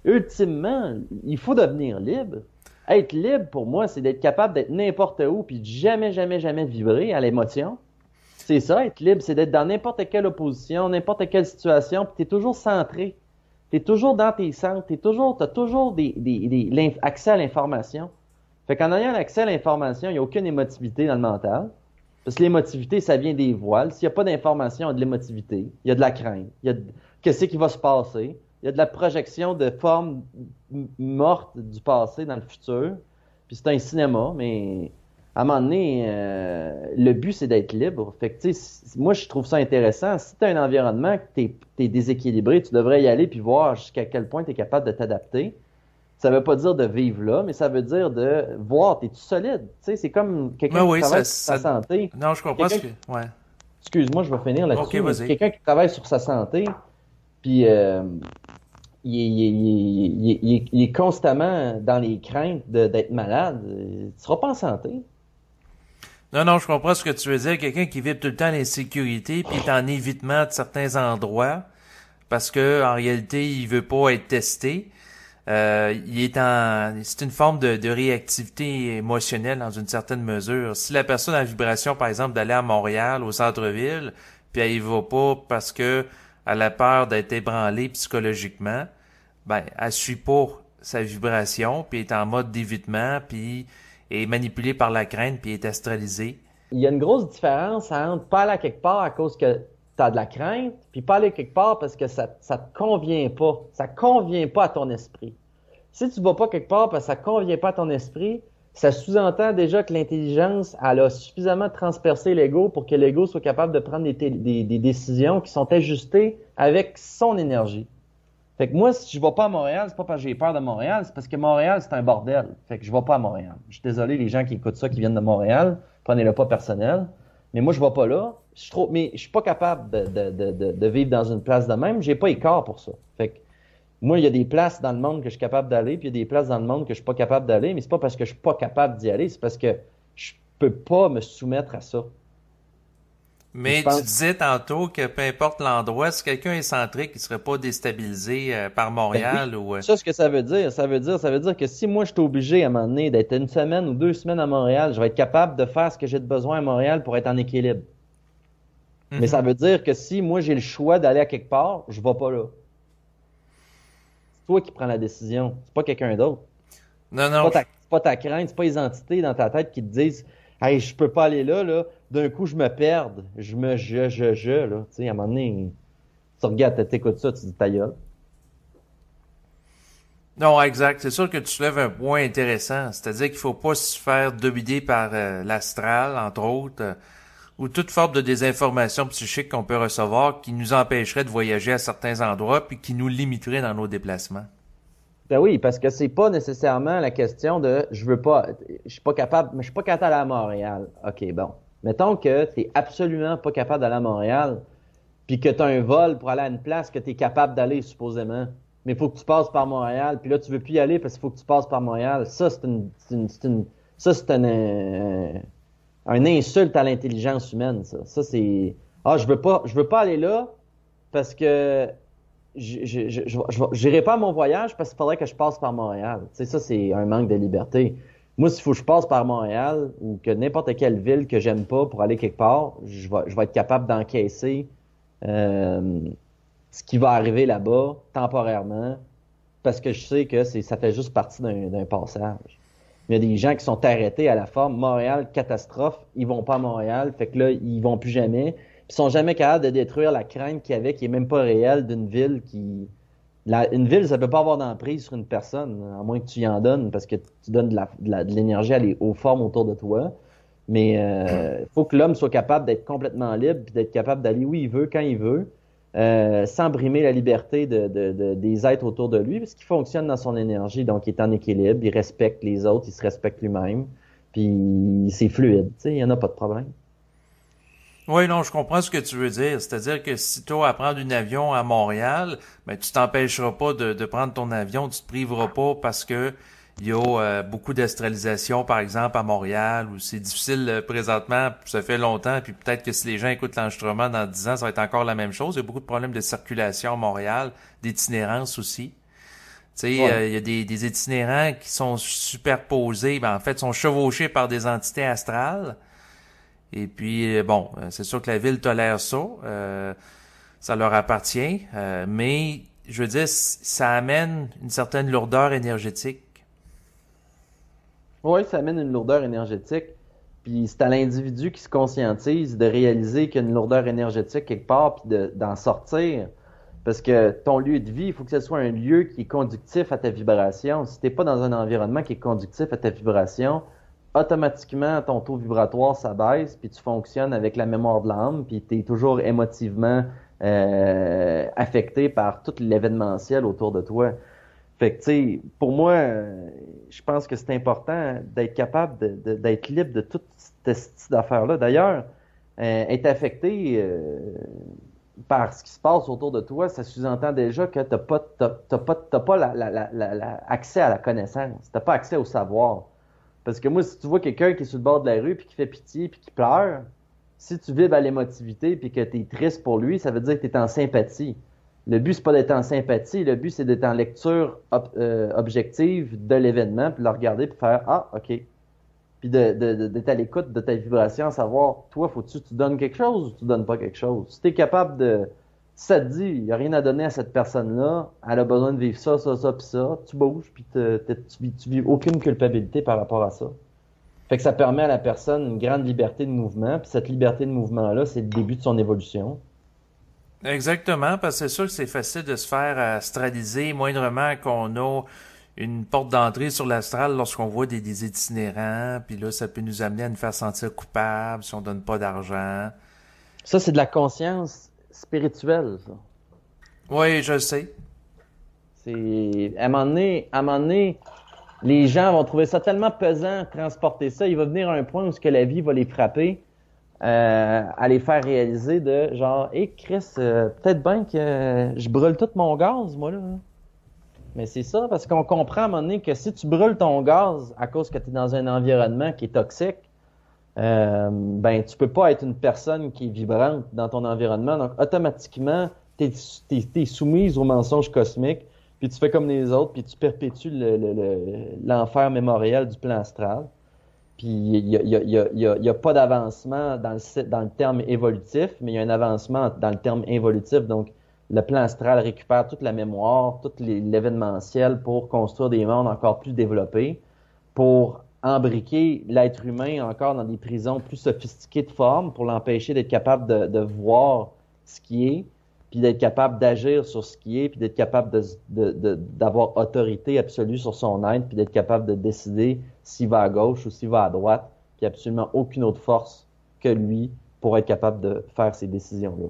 ultimement, il faut devenir libre. Être libre, pour moi, c'est d'être capable d'être n'importe où, puis de jamais, jamais, jamais vibrer à l'émotion. C'est ça, être libre, c'est d'être dans n'importe quelle opposition, n'importe quelle situation, puis t'es toujours centré. T'es toujours dans tes centres, t'as toujours accès à l'information. Fait qu'en ayant accès à l'information, il n'y a aucune émotivité dans le mental. Parce que l'émotivité, ça vient des voiles. S'il n'y a pas d'information, il y a de l'émotivité. Il y a de la crainte. Qu'est-ce qui va se passer? Il y a de la projection de formes mortes du passé dans le futur. Puis c'est un cinéma, mais à un moment donné, le but, c'est d'être libre. Fait que, tu sais, moi, je trouve ça intéressant. Si tu as un environnement que t'es déséquilibré, tu devrais y aller puis voir jusqu'à quel point tu es capable de t'adapter. Ça veut pas dire de vivre là, mais ça veut dire de voir, t'es-tu solide? Tu sais, c'est comme quelqu'un qui travaille sur sa santé. Non, je comprends ce que... Ouais. Excuse-moi, je vais finir là-dessus. Ok, vas-y. Quelqu'un qui travaille sur sa santé, puis il est constamment dans les craintes d'être malade, tu seras pas en santé. Non, non, je comprends ce que tu veux dire. Quelqu'un qui vit tout le temps l'insécurité puis est en évitement de certains endroits parce que en réalité, il veut pas être testé. C'est une forme de réactivité émotionnelle dans une certaine mesure. Si la personne a la vibration, par exemple, d'aller à Montréal, au centre-ville, puis elle y va pas parce que elle a peur d'être ébranlée psychologiquement, ben, elle suit pas sa vibration, puis est en mode d'évitement, puis est manipulée par la crainte, puis est astralisée. Il y a une grosse différence entre pas aller à quelque part à cause que tu as de la crainte, puis pas aller quelque part parce que ça te convient pas. Ça convient pas à ton esprit. Si tu vas pas quelque part parce que ça convient pas à ton esprit, ça sous-entend déjà que l'intelligence, elle a suffisamment transpercé l'ego pour que l'ego soit capable de prendre des décisions qui sont ajustées avec son énergie. Fait que moi, si je vais pas à Montréal, c'est pas parce que j'ai peur de Montréal, c'est parce que Montréal, c'est un bordel. Fait que je vais pas à Montréal. Je suis désolé, les gens qui écoutent ça, qui viennent de Montréal, prenez-le pas personnel. Mais moi, je vais pas là. Mais je suis pas capable de vivre dans une place de même. J'ai pas les corps pour ça. Fait que moi, il y a des places dans le monde que je suis capable d'aller, puis il y a des places dans le monde que je suis pas capable d'aller, mais c'est pas parce que je suis pas capable d'y aller, c'est parce que je peux pas me soumettre à ça. Je Mais tu pense, disais tantôt que peu importe l'endroit, si quelqu'un est centrique, il serait pas déstabilisé par ben oui, Montréal ou... ce que ça veut dire que si moi je suis obligé à un moment donné d'être une semaine ou 2 semaines à Montréal, je vais être capable de faire ce que j'ai de besoin à Montréal pour être en équilibre. Mais ça Mhm. veut dire que si moi j'ai le choix d'aller à quelque part, je vais pas là. C'est toi qui prends la décision, c'est pas quelqu'un d'autre. Non, C'est non, pas ta crainte, c'est pas les entités dans ta tête qui te disent hey, je peux pas aller là, là. D'un coup, je me perde. Là. Tu sais, à un moment donné, tu regardes, t'écoutes ça, tu dis ta gueule. non, exact. C'est sûr que tu soulèves un point intéressant. C'est-à-dire qu'il faut pas se faire dominer par l'astral, entre autres, ou toute forme de désinformation psychique qu'on peut recevoir qui nous empêcherait de voyager à certains endroits puis qui nous limiterait dans nos déplacements. Ben oui, parce que c'est pas nécessairement la question de je veux pas, je suis pas capable d'aller à Montréal. OK, bon. Mettons que t'es absolument pas capable d'aller à Montréal, puis que tu as un vol pour aller à une place que tu es capable d'aller, supposément. Mais il faut que tu passes par Montréal, puis là, tu veux plus y aller parce qu'il faut que tu passes par Montréal. Ça, c'est un insulte à l'intelligence humaine, ça. Ça, c'est, je veux pas aller là parce que j'irai pas à mon voyage parce qu'il faudrait que je passe par Montréal. Tu sais, ça, c'est un manque de liberté. Moi, s'il faut que je passe par Montréal ou que n'importe quelle ville que j'aime pas pour aller quelque part, je vais être capable d'encaisser euh, ce qui va arriver là-bas temporairement parce que je sais que ça fait juste partie d'un passage. Il y a des gens qui sont arrêtés à la forme Montréal catastrophe, ils vont pas à Montréal, fait que là ils vont plus jamais, puis ils sont jamais capables de détruire la crainte qu'il y avait qui est même pas réelle d'une ville une ville ça peut pas avoir d'emprise sur une personne à moins que tu y en donnes parce que tu donnes de l'énergie aux formes autour de toi. Mais faut que l'homme soit capable d'être complètement libre puis d'être capable d'aller où il veut, quand il veut, sans brimer la liberté des êtres autour de lui, parce qu'il fonctionne dans son énergie, donc il est en équilibre, il respecte les autres, il se respecte lui-même, puis c'est fluide, tu sais, il n'y en a pas de problème. Oui, non, je comprends ce que tu veux dire. C'est-à-dire que si tu as à prendre un avion à Montréal, ben tu t'empêcheras pas de prendre ton avion, tu te priveras pas parce que il y a beaucoup d'astralisation, par exemple, à Montréal, où c'est difficile présentement, ça fait longtemps, puis peut-être que si les gens écoutent l'enregistrement dans 10 ans, ça va être encore la même chose. Il y a beaucoup de problèmes de circulation à Montréal, d'itinérance aussi. Tu sais, Ouais. il y a des itinérants qui sont superposés, ben en fait, sont chevauchés par des entités astrales. Et puis, bon, c'est sûr que la ville tolère ça, ça leur appartient, mais je veux dire, ça amène une certaine lourdeur énergétique. Oui, ça amène une lourdeur énergétique, puis c'est à l'individu qui se conscientise de réaliser qu'il y a une lourdeur énergétique quelque part, puis d'en sortir. Parce que ton lieu de vie, il faut que ce soit un lieu qui est conductif à ta vibration. Si t'es pas dans un environnement qui est conductif à ta vibration, automatiquement, ton taux vibratoire s'abaisse, puis tu fonctionnes avec la mémoire de l'âme, puis tu es toujours émotivement affecté par tout l'événementiel autour de toi. Fait que, tu sais, pour moi, je pense que c'est important d'être capable d'être libre de toute cette affaire-là. D'ailleurs, être affecté, par ce qui se passe autour de toi, ça sous-entend déjà que t'as pas accès à la connaissance. T'as pas accès au savoir. Parce que moi, si tu vois quelqu'un qui est sur le bord de la rue puis qui fait pitié puis qui pleure, si tu vibres à l'émotivité puis que t'es triste pour lui, ça veut dire que t'es en sympathie. Le but, c'est pas d'être en sympathie. Le but, c'est d'être en lecture objective de l'événement puis de le regarder puis faire ah, OK. Puis d'être à l'écoute de ta vibration, à savoir, toi, faut-tu que tu donnes quelque chose ou tu donnes pas quelque chose? Si t'es capable de... Si ça te dit, il n'y a rien à donner à cette personne-là, elle a besoin de vivre ça, puis ça, tu bouges, puis tu vis aucune culpabilité par rapport à ça. Fait que ça permet à la personne une grande liberté de mouvement, puis cette liberté de mouvement-là, c'est le début de son évolution. Exactement, parce que c'est sûr que c'est facile de se faire astraliser moindrement qu'on a une porte d'entrée sur l'astral lorsqu'on voit des itinérants, puis là, ça peut nous amener à nous faire sentir coupables si on donne pas d'argent. Ça, c'est de la conscience spirituelle, ça. Oui, je sais. C'est... À un moment donné, les gens vont trouver ça tellement pesant, transporter ça. Il va venir à un point où ce que la vie va les frapper, à les faire réaliser de genre, hé Chris, peut-être bien que je brûle tout mon gaz, moi là. Mais c'est ça, parce qu'on comprend à un moment donné que si tu brûles ton gaz à cause que tu es dans un environnement qui est toxique, ben tu peux pas être une personne qui est vibrante dans ton environnement. Donc automatiquement, t'es soumise aux mensonges cosmiques, puis tu fais comme les autres, puis tu perpétues l'enfer mémoriel du plan astral. Puis il y a pas d'avancement dans le terme évolutif, mais il y a un avancement dans le terme involutif. Donc le plan astral récupère toute la mémoire, tout l'événementiel pour construire des mondes encore plus développés, pour embriquer l'être humain encore dans des prisons plus sophistiquées de forme, pour l'empêcher d'être capable de voir ce qui est, puis d'être capable d'agir sur ce qui est, puis d'être capable d'avoir autorité absolue sur son être, puis d'être capable de décider s'il va à gauche ou s'il va à droite, puis absolument aucune autre force que lui pour être capable de faire ces décisions-là.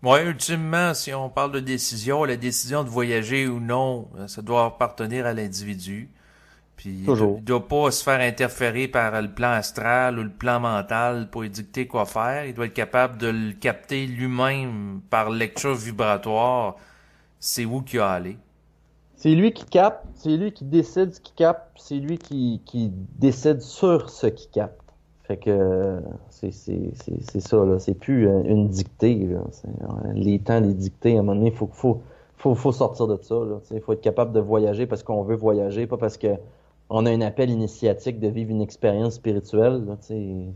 Oui, ultimement, si on parle de décision, la décision de voyager ou non, ça doit appartenir à l'individu. Puis Toujours. il doit pas se faire interférer par le plan astral ou le plan mental pour lui dicter quoi faire. Il doit être capable de le capter lui-même par lecture vibratoire. C'est où qu'il a à aller. C'est lui qui capte, c'est lui qui décide ce qu'il capte, c'est lui qui décide sur ce qu'il capte. Fait que c'est ça, là. C'est plus une dictée, là. Les temps des dictées, à un moment donné, faut sortir de ça, là. Il faut être capable de voyager parce qu'on veut voyager, pas parce que on a un appel initiatique de vivre une expérience spirituelle, là, t'sais.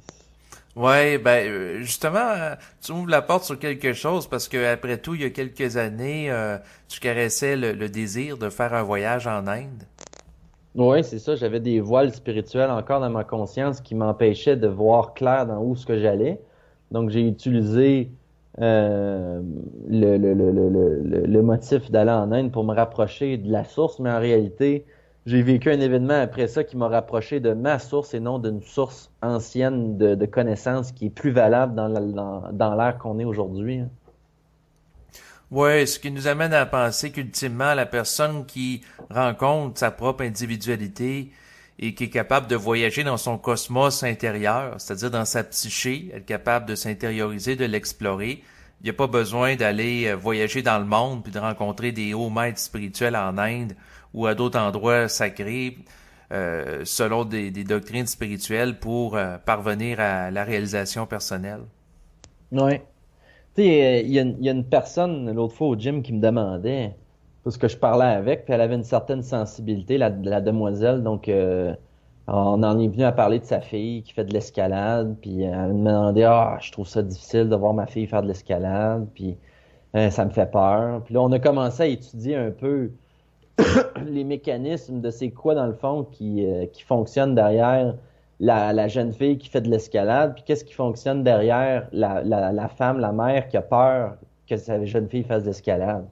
Ouais, ben justement, tu ouvres la porte sur quelque chose parce que après tout, il y a quelques années, tu caressais le désir de faire un voyage en Inde. Oui, c'est ça. J'avais des voiles spirituels encore dans ma conscience qui m'empêchaient de voir clair dans où ce que j'allais. Donc, j'ai utilisé le motif d'aller en Inde pour me rapprocher de la source, mais en réalité, j'ai vécu un événement après ça qui m'a rapproché de ma source et non d'une source ancienne de connaissances qui est plus valable dans l'ère qu'on est aujourd'hui, hein. Ouais, ce qui nous amène à penser qu'ultimement, la personne qui rencontre sa propre individualité et qui est capable de voyager dans son cosmos intérieur, c'est-à-dire dans sa psyché, elle est capable de s'intérioriser, de l'explorer. Il n'y a pas besoin d'aller voyager dans le monde puis de rencontrer des hauts maîtres spirituels en Inde ou à d'autres endroits sacrés selon des doctrines spirituelles pour parvenir à la réalisation personnelle. Ouais. Tu sais, il y a une personne l'autre fois au gym qui me demandait, parce que je parlais avec, puis elle avait une certaine sensibilité, la demoiselle, donc on en est venu à parler de sa fille qui fait de l'escalade, puis elle me demandait, ah, je trouve ça difficile de voir ma fille faire de l'escalade, puis ça me fait peur. Puis là, on a commencé à étudier un peu les mécanismes de c'est quoi dans le fond qui fonctionne derrière la jeune fille qui fait de l'escalade, puis qu'est-ce qui fonctionne derrière la femme, la mère qui a peur que sa jeune fille fasse de l'escalade.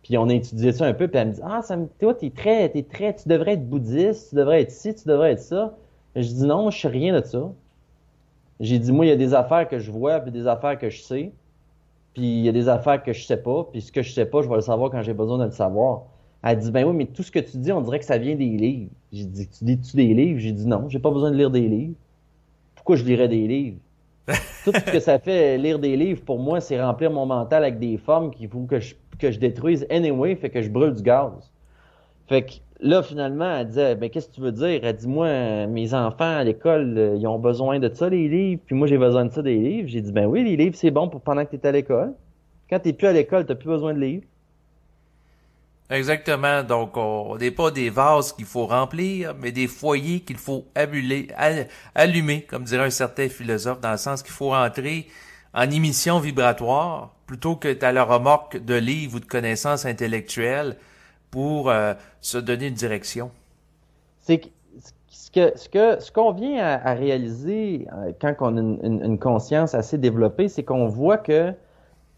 Puis on a étudié ça un peu, puis elle me dit ah toi tu devrais être bouddhiste, tu devrais être ci, tu devrais être ça. Et je dis non, je sais rien de ça. J'ai dit moi il y a des affaires que je vois, puis des affaires que je sais, puis il y a des affaires que je sais pas, puis ce que je sais pas, je vais le savoir quand j'ai besoin de le savoir. Elle dit, ben oui, mais tout ce que tu dis, on dirait que ça vient des livres. J'ai dit, tu lis-tu des livres? J'ai dit, non, j'ai pas besoin de lire des livres. Pourquoi je lirais des livres? Tout ce que ça fait lire des livres, pour moi, c'est remplir mon mental avec des formes qu'il faut que je détruise anyway, fait que je brûle du gaz. Fait que là, finalement, elle disait, ben, qu'est-ce que tu veux dire? Elle dit, moi, mes enfants à l'école, ils ont besoin de ça, les livres, puis moi, j'ai besoin de ça, des livres. J'ai dit, ben oui, les livres, c'est bon pour pendant que tu es à l'école. Quand t'es plus à l'école, t'as plus besoin de livres. Exactement. Donc, on n'est pas des vases qu'il faut remplir, mais des foyers qu'il faut allumer, comme dirait un certain philosophe, dans le sens qu'il faut entrer en émission vibratoire plutôt que à la remorque de livres ou de connaissances intellectuelles pour se donner une direction. C'est que ce qu'on vient à réaliser quand on a une conscience assez développée, c'est qu'on voit que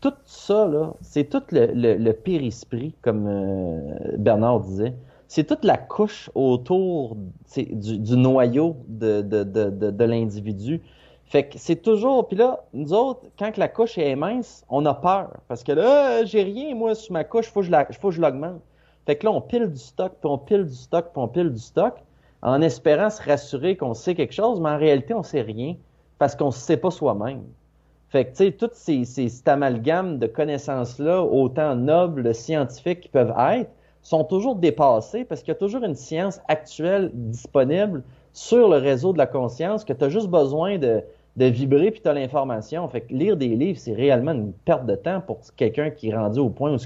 tout ça, là, c'est tout le périsprit, comme Bernard disait. C'est toute la couche autour du noyau de l'individu. Fait que c'est toujours... Puis là, nous autres, quand que la couche est mince, on a peur. Parce que là, j'ai rien, moi, sur ma couche, faut que je l'augmente. Fait que là, on pile du stock, puis on pile du stock, puis on pile du stock, en espérant se rassurer qu'on sait quelque chose, mais en réalité, on sait rien, parce qu'on ne sait pas soi-même. Fait que, tu sais, toutes cet amalgame de connaissances-là, autant nobles, scientifiques qu'ils peuvent être, sont toujours dépassées parce qu'il y a toujours une science actuelle disponible sur le réseau de la conscience que tu as juste besoin de vibrer puis tu as l'information. Fait que lire des livres, c'est réellement une perte de temps pour quelqu'un qui est rendu au point où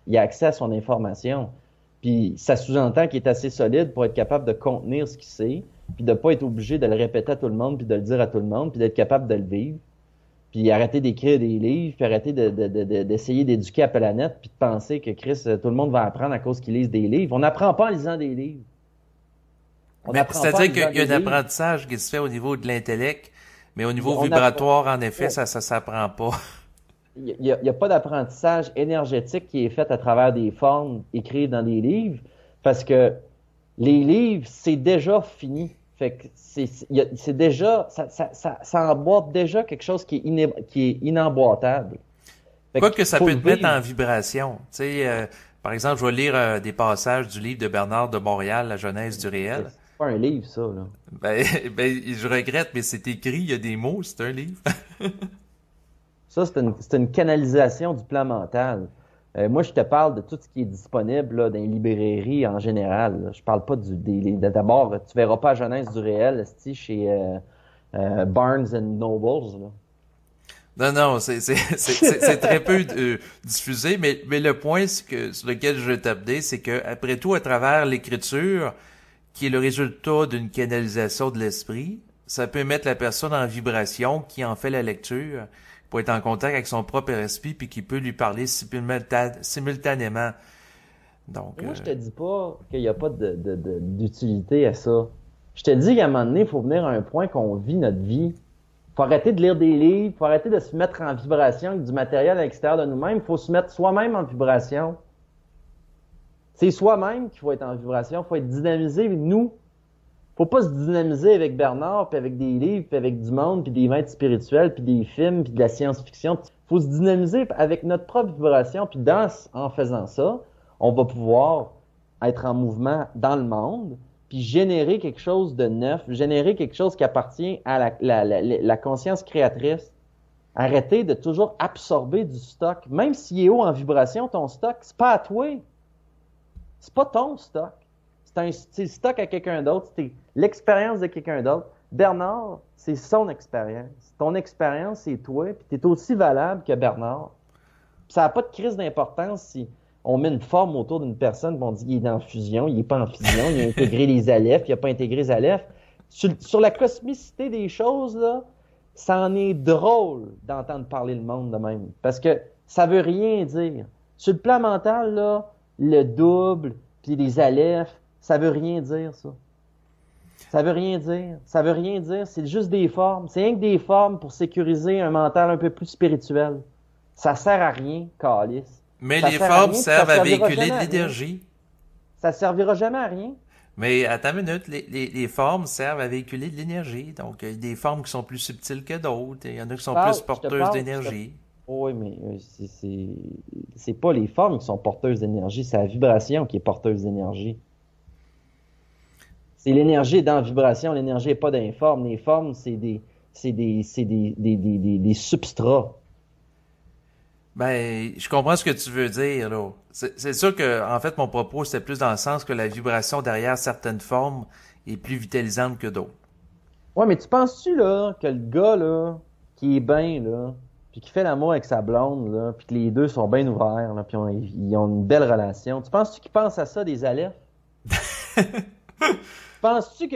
il a accès à son information. Puis ça sous-entend qu'il est assez solide pour être capable de contenir ce qu'il sait, puis de pas être obligé de le répéter à tout le monde, puis de le dire à tout le monde, puis d'être capable de le vivre. Puis arrêter d'écrire des livres, puis arrêter d'essayer d'éduquer la planète, puis de penser que Chris, tout le monde va apprendre à cause qu'ils lisent des livres. On n'apprend pas en lisant des livres. C'est-à-dire qu'il y a un apprentissage qui se fait au niveau de l'intellect, mais au niveau vibratoire, en effet, ça s'apprend pas. Il y a pas d'apprentissage énergétique qui est fait à travers des formes écrites dans des livres, parce que les livres, c'est déjà fini. Fait que c'est déjà, ça emboîte déjà quelque chose qui est inemboîtable. Quoique ça peut te mettre en vibration. Tu sais, par exemple, je vais lire des passages du livre de Bernard de Montréal, La Genèse du réel. C'est pas un livre, ça, là. Ben, je regrette, mais c'est écrit, il y a des mots, c'est un livre. Ça, c'est une canalisation du plan mental. Moi, je te parle de tout ce qui est disponible là, dans les librairies en général. Là. Je parle pas d'abord, tu verras pas la Genèse du réel chez Barnes and Nobles. Là. Non, c'est très peu diffusé, mais le point sur lequel je veux t'amener, c'est que après tout, à travers l'écriture, qui est le résultat d'une canalisation de l'esprit, ça peut mettre la personne en vibration qui en fait la lecture pour être en contact avec son propre esprit puis qui peut lui parler simultanément. Donc, moi, je te dis pas qu'il n'y a pas d'utilité à ça. Je te dis qu'à un moment donné, il faut venir à un point qu'on vit notre vie. Faut arrêter de lire des livres, faut arrêter de se mettre en vibration avec du matériel à l'extérieur de nous-mêmes. Il faut se mettre soi-même en vibration. C'est soi-même qu'il faut être en vibration. Il faut être dynamisé. Nous, faut pas se dynamiser avec Bernard, puis avec des livres, puis avec du monde, puis des maîtres spirituels, puis des films, puis de la science-fiction. Faut se dynamiser avec notre propre vibration, puis en faisant ça, on va pouvoir être en mouvement dans le monde, puis générer quelque chose de neuf, générer quelque chose qui appartient à la conscience créatrice. Arrêter de toujours absorber du stock. Même s'il est haut en vibration, ton stock, c'est pas à toi. C'est pas ton stock. C'est le stock à quelqu'un d'autre, c'est l'expérience de quelqu'un d'autre. Bernard, c'est son expérience. Ton expérience, c'est toi, puis tu es aussi valable que Bernard. Puis ça n'a pas de crise d'importance si on met une forme autour d'une personne et on dit qu'il est en fusion, il n'est pas en fusion, il a intégré les alephes, il n'a pas intégré les alephes. Sur la cosmicité des choses, là, ça en est drôle d'entendre parler le monde de même. Parce que ça veut rien dire. Sur le plan mental, là, le double, puis les alephes, ça veut rien dire, ça. Ça veut rien dire. Ça veut rien dire. C'est juste des formes. C'est rien que des formes pour sécuriser un mental un peu plus spirituel. Ça sert à rien, calice. Mais les formes servent à véhiculer de l'énergie. Ça servira jamais à rien. Mais attends une minute, les formes servent à véhiculer de l'énergie. Donc, il y a des formes qui sont plus subtiles que d'autres. Il y en a qui sont plus porteuses d'énergie. Oui, mais c'est pas les formes qui sont porteuses d'énergie, c'est la vibration qui est porteuse d'énergie. C'est l'énergie dans la vibration, l'énergie n'est pas dans les formes. Les formes, c'est c'est des substrats. Ben, je comprends ce que tu veux dire, là. C'est sûr que, en fait, mon propos, c'était plus dans le sens que la vibration derrière certaines formes est plus vitalisante que d'autres. Ouais, mais tu penses-tu, là, que le gars, là, qui est bien, là, puis qui fait l'amour avec sa blonde, là, puis que les deux sont bien ouverts, là, puis ils ont une belle relation, tu penses-tu qu'il pense à ça, des alephes? Tu penses-tu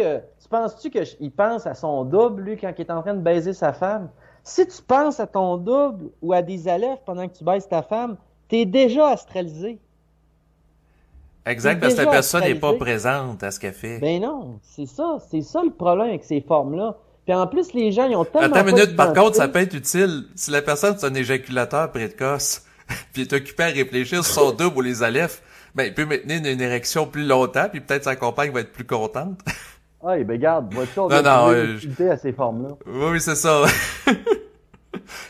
que il pense à son double, lui, quand il est en train de baiser sa femme? Si tu penses à ton double ou à des alephes pendant que tu baises ta femme, t'es déjà astralisé. T'es Exact, parce que la déjà personne n'est pas astralisé. présente à ce qu'elle fait. Ben non, c'est ça le problème avec ces formes-là. Puis en plus, les gens, ils ont Attends tellement une pas minute, par contre, ça d'identité. peut être utile. Si la personne, c'est un éjaculateur précoce, puis est occupé à réfléchir sur son double ou les alephes, ben, il peut maintenir une érection plus longtemps, puis peut-être sa compagne va être plus contente. Ah, ben garde, vois-tu, on Non, doit non, trouver l'utilité à ces formes-là. oui, oui, c'est ça.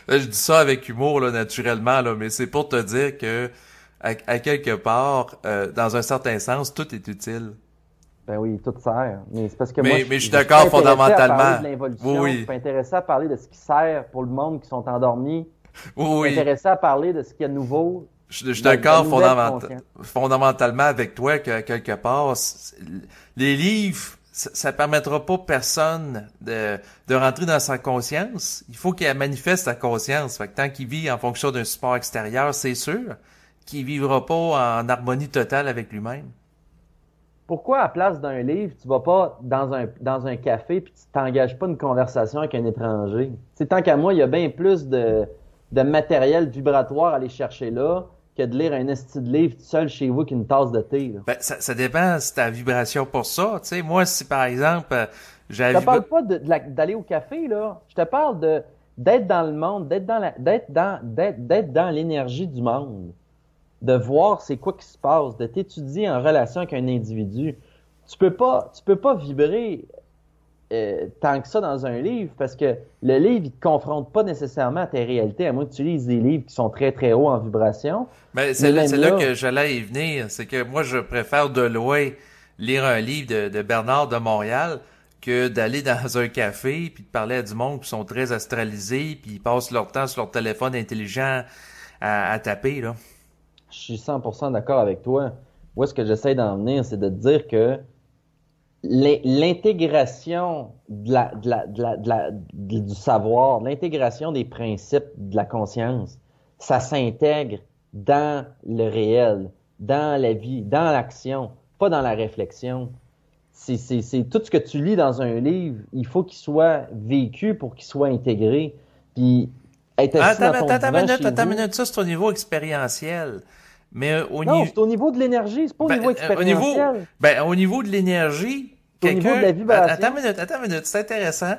Là, je dis ça avec humour, là, naturellement, là, mais c'est pour te dire que, à quelque part, dans un certain sens, tout est utile. Ben oui, tout sert. Mais c'est parce que moi, Mais je suis je suis pas d'accord intéressé à parler fondamentalement. de Oui, l'évolution, je suis oui, pas intéressé à parler de ce qui sert pour le monde qui sont endormis. oui, Je suis oui. intéressé à parler de ce qu'il y a de nouveau, Je suis de la d'accord nouvelle conscience. fondamentalement avec toi que quelque part, les livres, ça permettra pas personne de rentrer dans sa conscience. Il faut qu'il manifeste sa conscience. Fait que tant qu'il vit en fonction d'un support extérieur, c'est sûr qu'il vivra pas en harmonie totale avec lui-même. Pourquoi, à place d'un livre, tu vas pas dans un café puis tu t'engages pas une conversation avec un étranger? C'est tant qu'à moi, il y a bien plus de matériel vibratoire à aller chercher là que de lire un esti de livre tout seul chez vous qu'une tasse de thé, là. Ben, ça dépend si ta vibration pour ça. Tu sais, moi, si par exemple, Je te parle pas d'aller au café, là. Je te parle d'être dans le monde, d'être dans l'énergie du monde, de voir c'est quoi qui se passe, de t'étudier en relation avec un individu. Tu peux pas vibrer tant que ça dans un livre parce que le livre, il te confronte pas nécessairement à tes réalités, à moins que tu lises des livres qui sont très très hauts en vibration. ben, Mais c'est même là là, que j'allais y venir. C'est que moi, je préfère de loin lire un livre de Bernard de Montréal que d'aller dans un café puis de parler à du monde qui sont très astralisés puis ils passent leur temps sur leur téléphone intelligent à taper, là. je suis 100% d'accord avec toi. Où est-ce que j'essaie d'en venir, c'est de te dire que l'intégration du savoir, l'intégration des principes de la conscience, ça s'intègre dans le réel, dans la vie, dans l'action, pas dans la réflexion. C'est tout ce que tu lis dans un livre, il faut qu'il soit vécu pour qu'il soit intégré. Puis être assis dans ton divan chez Attends une vous. minute, ça c'est au niveau expérientiel. Mais au Non, niveau, c'est au niveau de l'énergie, c'est pas au niveau expérientiel. au niveau de l'énergie, C'est au niveau de la vibration. attends une minute, c'est intéressant.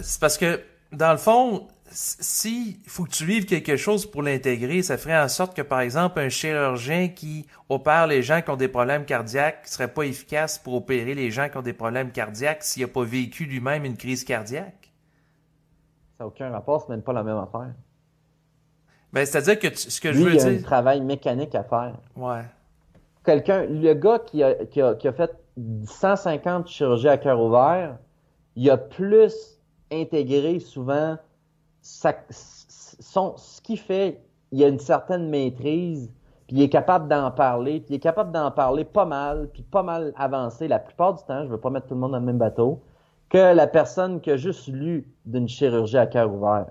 C'est parce que, dans le fond, si faut que tu vives quelque chose pour l'intégrer, ça ferait en sorte que, par exemple, un chirurgien qui opère les gens qui ont des problèmes cardiaques serait pas efficace pour opérer les gens qui ont des problèmes cardiaques s'il a pas vécu lui-même une crise cardiaque. Ça n'a aucun rapport, c'est même pas la même affaire. Ben, c'est-à-dire que ce que je Lui, veux il y a un dire, travail mécanique à faire. ouais. Le gars qui a fait 150 chirurgies à cœur ouvert, il a plus intégré souvent ce qu'il fait, il a une certaine maîtrise, puis il est capable d'en parler, puis il est capable d'en parler pas mal, puis pas mal avancé la plupart du temps, je veux pas mettre tout le monde dans le même bateau, que la personne qui a juste lu d'une chirurgie à cœur ouvert.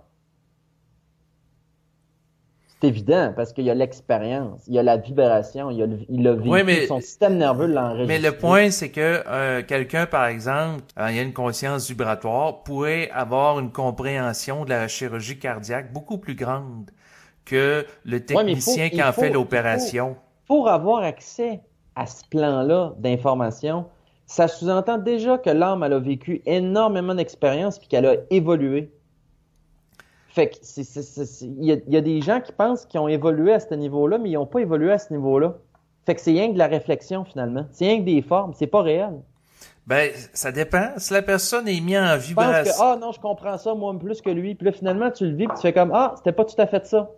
C'est évident, parce qu'il y a l'expérience, il y a la vibration, il a Oui, vécu, son système nerveux l'a mais le enregistré. point, c'est que quelqu'un, par exemple, il a une conscience vibratoire, pourrait avoir une compréhension de la chirurgie cardiaque beaucoup plus grande que le Ouais, mais technicien qui en fait l'opération. pour avoir accès à ce plan-là d'information, ça sous-entend déjà que l'âme, elle a vécu énormément d'expériences puis qu'elle a évolué. Fait que il y a des gens qui pensent qu'ils ont évolué à ce niveau-là, mais ils n'ont pas évolué à ce niveau-là. Fait que c'est rien que de la réflexion, finalement. C'est rien que des formes, c'est pas réel. Ben, ça dépend. Si la personne est mise en Tu penses que, vibration. ah non, je comprends ça, moi, plus que lui. Puis là, finalement, tu le vis, puis tu fais comme, ah, c'était pas tout à fait ça.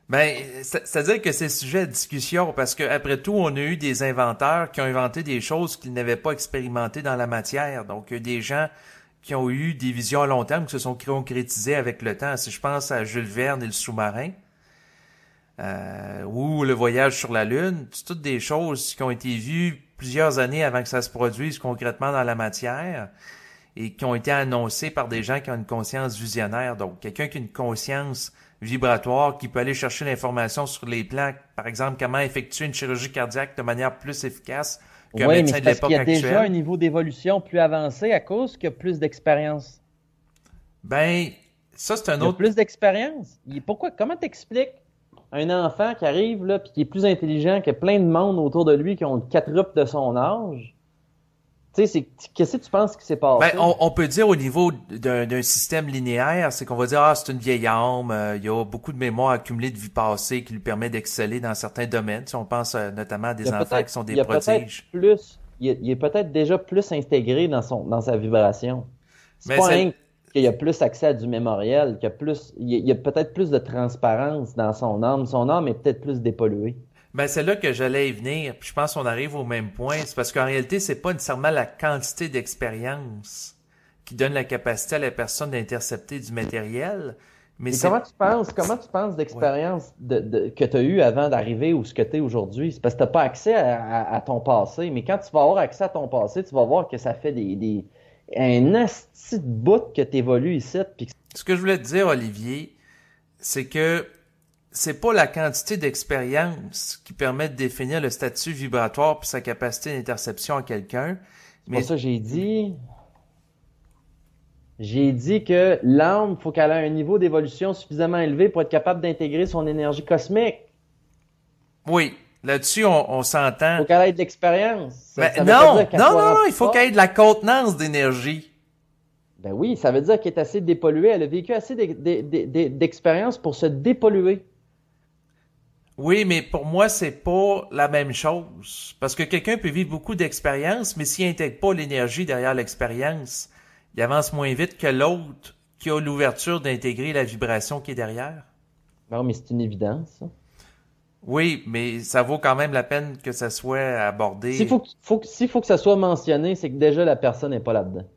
Ben, c'est-à-dire que c'est sujet à discussion parce que après tout, on a eu des inventeurs qui ont inventé des choses qu'ils n'avaient pas expérimentées dans la matière. Donc, il y a des gens qui ont eu des visions à long terme qui se sont concrétisées avec le temps. Si je pense à Jules Verne et le sous-marin, ou le voyage sur la Lune, c'est toutes des choses qui ont été vues plusieurs années avant que ça se produise concrètement dans la matière et qui ont été annoncées par des gens qui ont une conscience visionnaire. Donc, quelqu'un qui a une conscience vibratoire, qui peut aller chercher l'information sur les plans, par exemple, comment effectuer une chirurgie cardiaque de manière plus efficace qu'un Oui, mais médecin c'est de parce l'époque qu'il y a actuelle. déjà un niveau d'évolution plus avancé à cause qu'il y a plus d'expérience. Ben, ça, c'est un Il y a autre... plus d'expérience. Pourquoi? Comment t'expliques un enfant qui arrive là, puis qui est plus intelligent, qui a plein de monde autour de lui qui ont le quadruple de son âge? Tu sais, qu'est-ce que tu penses qui s'est passé? Ben, on peut dire au niveau d'un système linéaire, c'est qu'on va dire, ah, c'est une vieille âme, il y a beaucoup de mémoire accumulée de vie passée qui lui permet d'exceller dans certains domaines. Si on pense notamment à des enfants qui sont des prodiges. Il est peut-être déjà plus intégré dans sa vibration. C'est Mais pas rien qu'il y a plus accès à du mémoriel, il y a peut-être plus de transparence dans son âme. Son âme est peut-être plus dépolluée. Ben, c'est là que j'allais y venir. Puis je pense qu'on arrive au même point. C'est parce qu'en réalité, c'est pas nécessairement la quantité d'expérience qui donne la capacité à la personne d'intercepter du matériel. Mais Et c'est... comment tu penses d'expérience que tu as eue avant d'arriver où ce que tu es aujourd'hui? C'est parce que tu n'as pas accès à ton passé. Mais quand tu vas avoir accès à ton passé, tu vas voir que ça fait un asti de bout que tu évolues ici. Puis... Ce que je voulais te dire, Olivier, c'est que c'est pas la quantité d'expérience qui permet de définir le statut vibratoire puis sa capacité d'interception à quelqu'un. Mais c'est pour ça que j'ai dit... J'ai dit que l'âme, faut qu'elle ait un niveau d'évolution suffisamment élevé pour être capable d'intégrer son énergie cosmique. Oui, là-dessus, on s'entend. Faut qu'elle ait de l'expérience. Non, il faut qu'elle ait de la contenance d'énergie. Ben oui, ça veut dire qu'elle est assez dépolluée. Elle a vécu assez d'expérience pour se dépolluer. Oui, mais pour moi, c'est pas la même chose. Parce que quelqu'un peut vivre beaucoup d'expérience, mais s'il n'intègre pas l'énergie derrière l'expérience, il avance moins vite que l'autre qui a l'ouverture d'intégrer la vibration qui est derrière. Non, mais c'est une évidence, ça. Oui, mais ça vaut quand même la peine que ça soit abordé. S'il faut que ça soit mentionné, c'est que déjà la personne n'est pas là-dedans.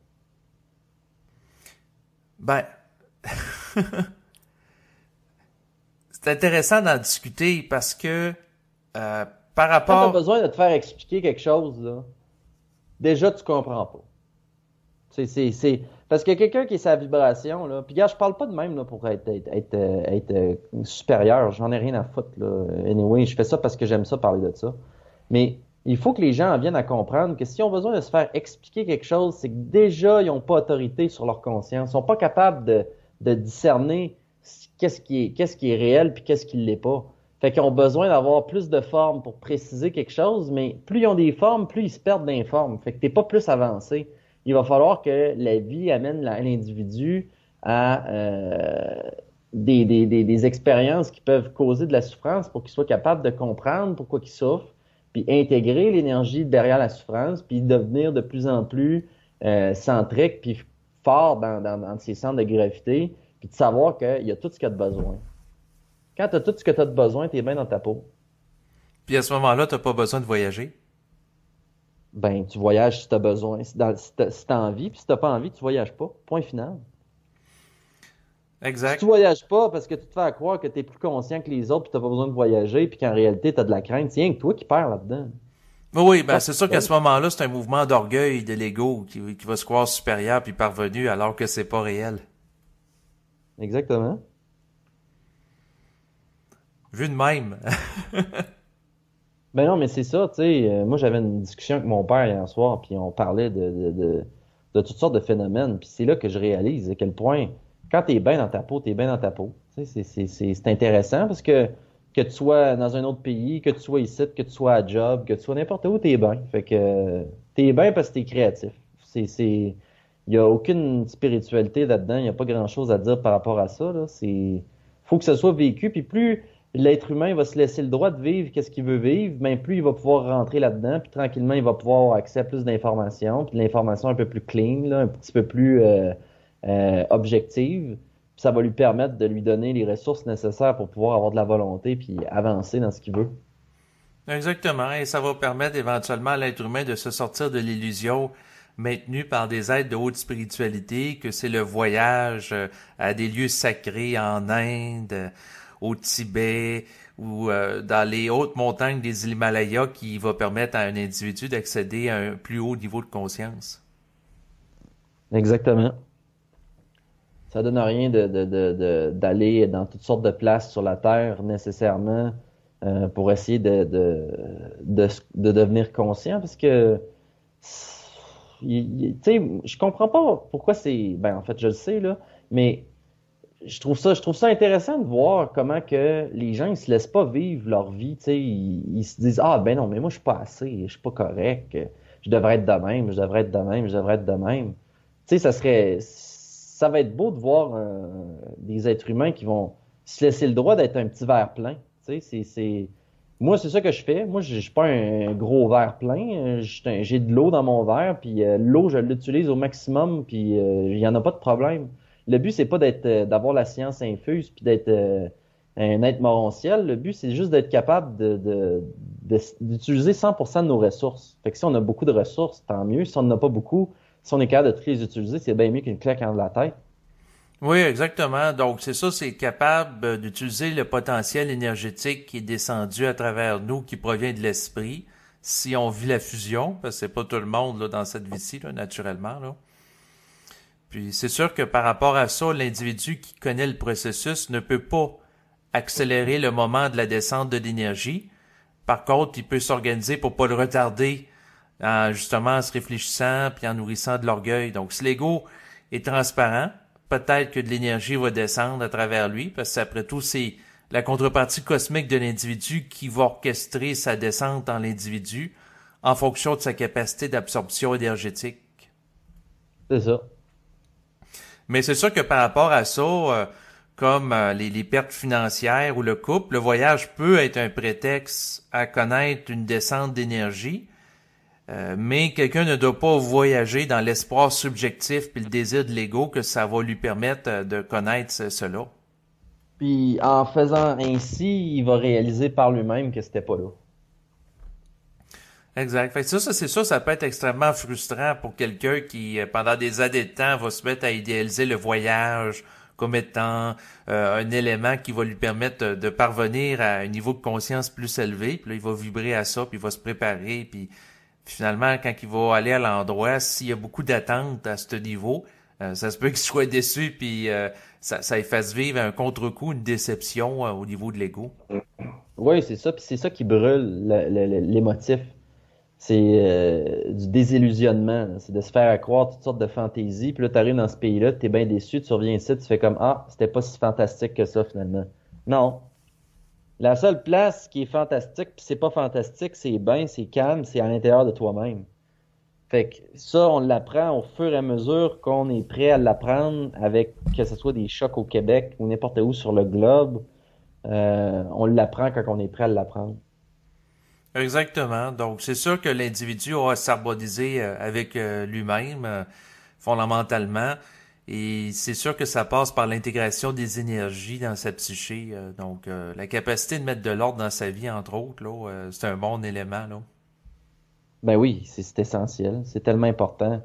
Ben, c'est intéressant d'en discuter parce que par rapport... Quand tu as besoin de te faire expliquer quelque chose, là, déjà tu comprends pas. C'est parce que quelqu'un qui est sa vibration, là, puis gars, je parle pas de même là, pour être supérieur, j'en ai rien à foutre. Là. Anyway, je fais ça parce que j'aime ça parler de ça. Mais il faut que les gens en viennent à comprendre que si on a besoin de se faire expliquer quelque chose, c'est que déjà, ils n'ont pas autorité sur leur conscience. Ils sont pas capables de discerner qu'est-ce qui est réel puis qu'est-ce qui l'est pas. Fait qu'ils ont besoin d'avoir plus de formes pour préciser quelque chose, mais plus ils ont des formes, plus ils se perdent d'informes. Fait que t'es pas plus avancé. Il va falloir que la vie amène l'individu à des expériences qui peuvent causer de la souffrance pour qu'il soit capable de comprendre pourquoi il souffre, puis intégrer l'énergie derrière la souffrance, puis devenir de plus en plus centrique, puis fort dans ses centres de gravité, puis de savoir qu'il y a tout ce qu'il y a de besoin. Quand tu as tout ce que tu as de besoin, tu es bien dans ta peau. Puis à ce moment-là, tu n'as pas besoin de voyager. Ben, tu voyages si tu as besoin, si tu as envie, puis si tu n'as pas envie, tu voyages pas. Point final. Exact. Si tu voyages pas parce que tu te fais croire que tu es plus conscient que les autres, puis tu n'as pas besoin de voyager, puis qu'en réalité, tu as de la crainte, c'est rien que toi qui perds là-dedans. Oui, ben c'est sûr qu'à ce moment-là, c'est un mouvement d'orgueil de l'ego qui va se croire supérieur puis parvenu alors que c'est pas réel. Exactement. Vu de même. Ben non, mais c'est ça, tu sais. Moi, j'avais une discussion avec mon père hier soir, puis on parlait de toutes sortes de phénomènes. Puis c'est là que je réalise à quel point, quand t'es bien dans ta peau, t'es bien dans ta peau. Tu sais, c'est intéressant parce que tu sois dans un autre pays, que tu sois ici, que tu sois à job, que tu sois n'importe où, t'es bien. Fait que t'es bien parce que t'es créatif. Il y a aucune spiritualité là-dedans, il n'y a pas grand-chose à dire par rapport à ça, là. Faut que ça soit vécu, puis plus l'être humain va se laisser le droit de vivre qu'est-ce qu'il veut vivre, mais plus il va pouvoir rentrer là-dedans, puis tranquillement, il va pouvoir avoir accès à plus d'informations, puis de l'information un peu plus clean, là, un petit peu plus objective. Puis ça va lui permettre de lui donner les ressources nécessaires pour pouvoir avoir de la volonté puis avancer dans ce qu'il veut. Exactement, et ça va permettre éventuellement à l'être humain de se sortir de l'illusion maintenu par des êtres de haute spiritualité, que c'est le voyage à des lieux sacrés en Inde, au Tibet ou dans les hautes montagnes des Himalayas qui va permettre à un individu d'accéder à un plus haut niveau de conscience. Exactement. Ça donne rien d'aller dans toutes sortes de places sur la Terre nécessairement pour essayer de devenir conscient parce que tu sais, je comprends pas pourquoi c'est ben en fait je le sais là, mais je trouve ça intéressant de voir comment que les gens ils se laissent pas vivre leur vie, tu sais, ils se disent ah ben non mais moi je suis pas assez, je suis pas correct, je devrais être de même, je devrais être de même, je devrais être de même. Tu sais, ça va être beau de voir des êtres humains qui vont se laisser le droit d'être un petit verre plein. Tu sais, moi, c'est ça que je fais. Moi, je suis pas un gros verre plein. J'ai de l'eau dans mon verre, puis l'eau, je l'utilise au maximum, puis il y en a pas de problème. Le but, c'est pas d'avoir la science infuse, puis d'être un être morontiel. Le but, c'est juste d'être capable d'utiliser 100% de nos ressources. Fait que si on a beaucoup de ressources, tant mieux. Si on n'en a pas beaucoup, si on est capable de toutes les utiliser, c'est bien mieux qu'une claque en la tête. Oui, exactement. Donc, c'est ça, c'est capable d'utiliser le potentiel énergétique qui est descendu à travers nous, qui provient de l'esprit, si on vit la fusion, parce que c'est pas tout le monde là, dans cette vie-ci, là, naturellement. Là. Puis, c'est sûr que par rapport à ça, l'individu qui connaît le processus ne peut pas accélérer le moment de la descente de l'énergie. Par contre, il peut s'organiser pour pas le retarder justement en se réfléchissant puis en nourrissant de l'orgueil. Donc, si l'ego est transparent, peut-être que de l'énergie va descendre à travers lui, parce que après tout, c'est la contrepartie cosmique de l'individu qui va orchestrer sa descente en l'individu en fonction de sa capacité d'absorption énergétique. C'est ça. Mais c'est sûr que par rapport à ça, comme les pertes financières ou le couple, le voyage peut être un prétexte à connaître une descente d'énergie, mais quelqu'un ne doit pas voyager dans l'espoir subjectif puis le désir de l'ego que ça va lui permettre de connaître cela. Puis en faisant ainsi, il va réaliser par lui-même que c'était pas là. Exact. Fait que ça, c'est ça, ça peut être extrêmement frustrant pour quelqu'un qui, pendant des années de temps, va se mettre à idéaliser le voyage comme étant un élément qui va lui permettre de parvenir à un niveau de conscience plus élevé. Puis là, il va vibrer à ça, puis il va se préparer, puis finalement, quand il va aller à l'endroit, s'il y a beaucoup d'attentes à ce niveau, ça se peut qu'il soit déçu, puis ça lui fasse vivre un contre-coup, une déception au niveau de l'ego. Oui, c'est ça. Puis c'est ça qui brûle l'émotif. C'est du désillusionnement. Là. C'est de se faire croire toutes sortes de fantaisies. Puis là, t'arrives dans ce pays-là, t'es bien déçu, tu reviens ici, tu fais comme ah, c'était pas si fantastique que ça finalement. Non. La seule place qui est fantastique, puis c'est pas fantastique, c'est bien, c'est calme, c'est à l'intérieur de toi-même. Fait que ça, on l'apprend au fur et à mesure qu'on est prêt à l'apprendre avec que ce soit des chocs au Québec ou n'importe où sur le globe. On l'apprend quand on est prêt à l'apprendre. Exactement. Donc, c'est sûr que l'individu aura s'harmoniser avec lui-même, fondamentalement. Et c'est sûr que ça passe par l'intégration des énergies dans sa psyché. Donc, la capacité de mettre de l'ordre dans sa vie, entre autres, là, c'est un bon élément, là. Ben oui, c'est essentiel. C'est tellement important.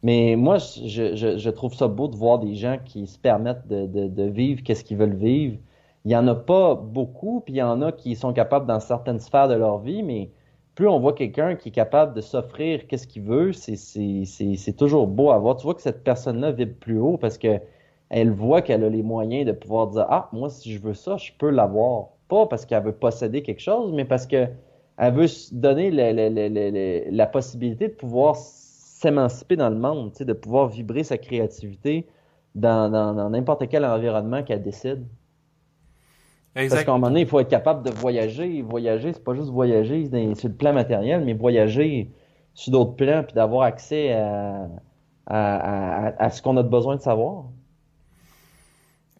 Mais moi, je trouve ça beau de voir des gens qui se permettent de vivre qu'est-ce qu'ils veulent vivre. Il y en a pas beaucoup, puis il y en a qui sont capables dans certaines sphères de leur vie, mais plus on voit quelqu'un qui est capable de s'offrir qu'est-ce qu'il veut, c'est toujours beau à voir. Tu vois que cette personne-là vibre plus haut parce que elle voit qu'elle a les moyens de pouvoir dire ah, moi, si je veux ça, je peux l'avoir. Pas parce qu'elle veut posséder quelque chose, mais parce que elle veut se donner la possibilité de pouvoir s'émanciper dans le monde, tu sais, de pouvoir vibrer sa créativité dans n'importe quel environnement qu'elle décide. Parce qu'à un Exact. moment donné, il faut être capable de voyager. Voyager, c'est pas juste voyager sur le plan matériel, mais voyager sur d'autres plans, puis d'avoir accès à ce qu'on a besoin de savoir.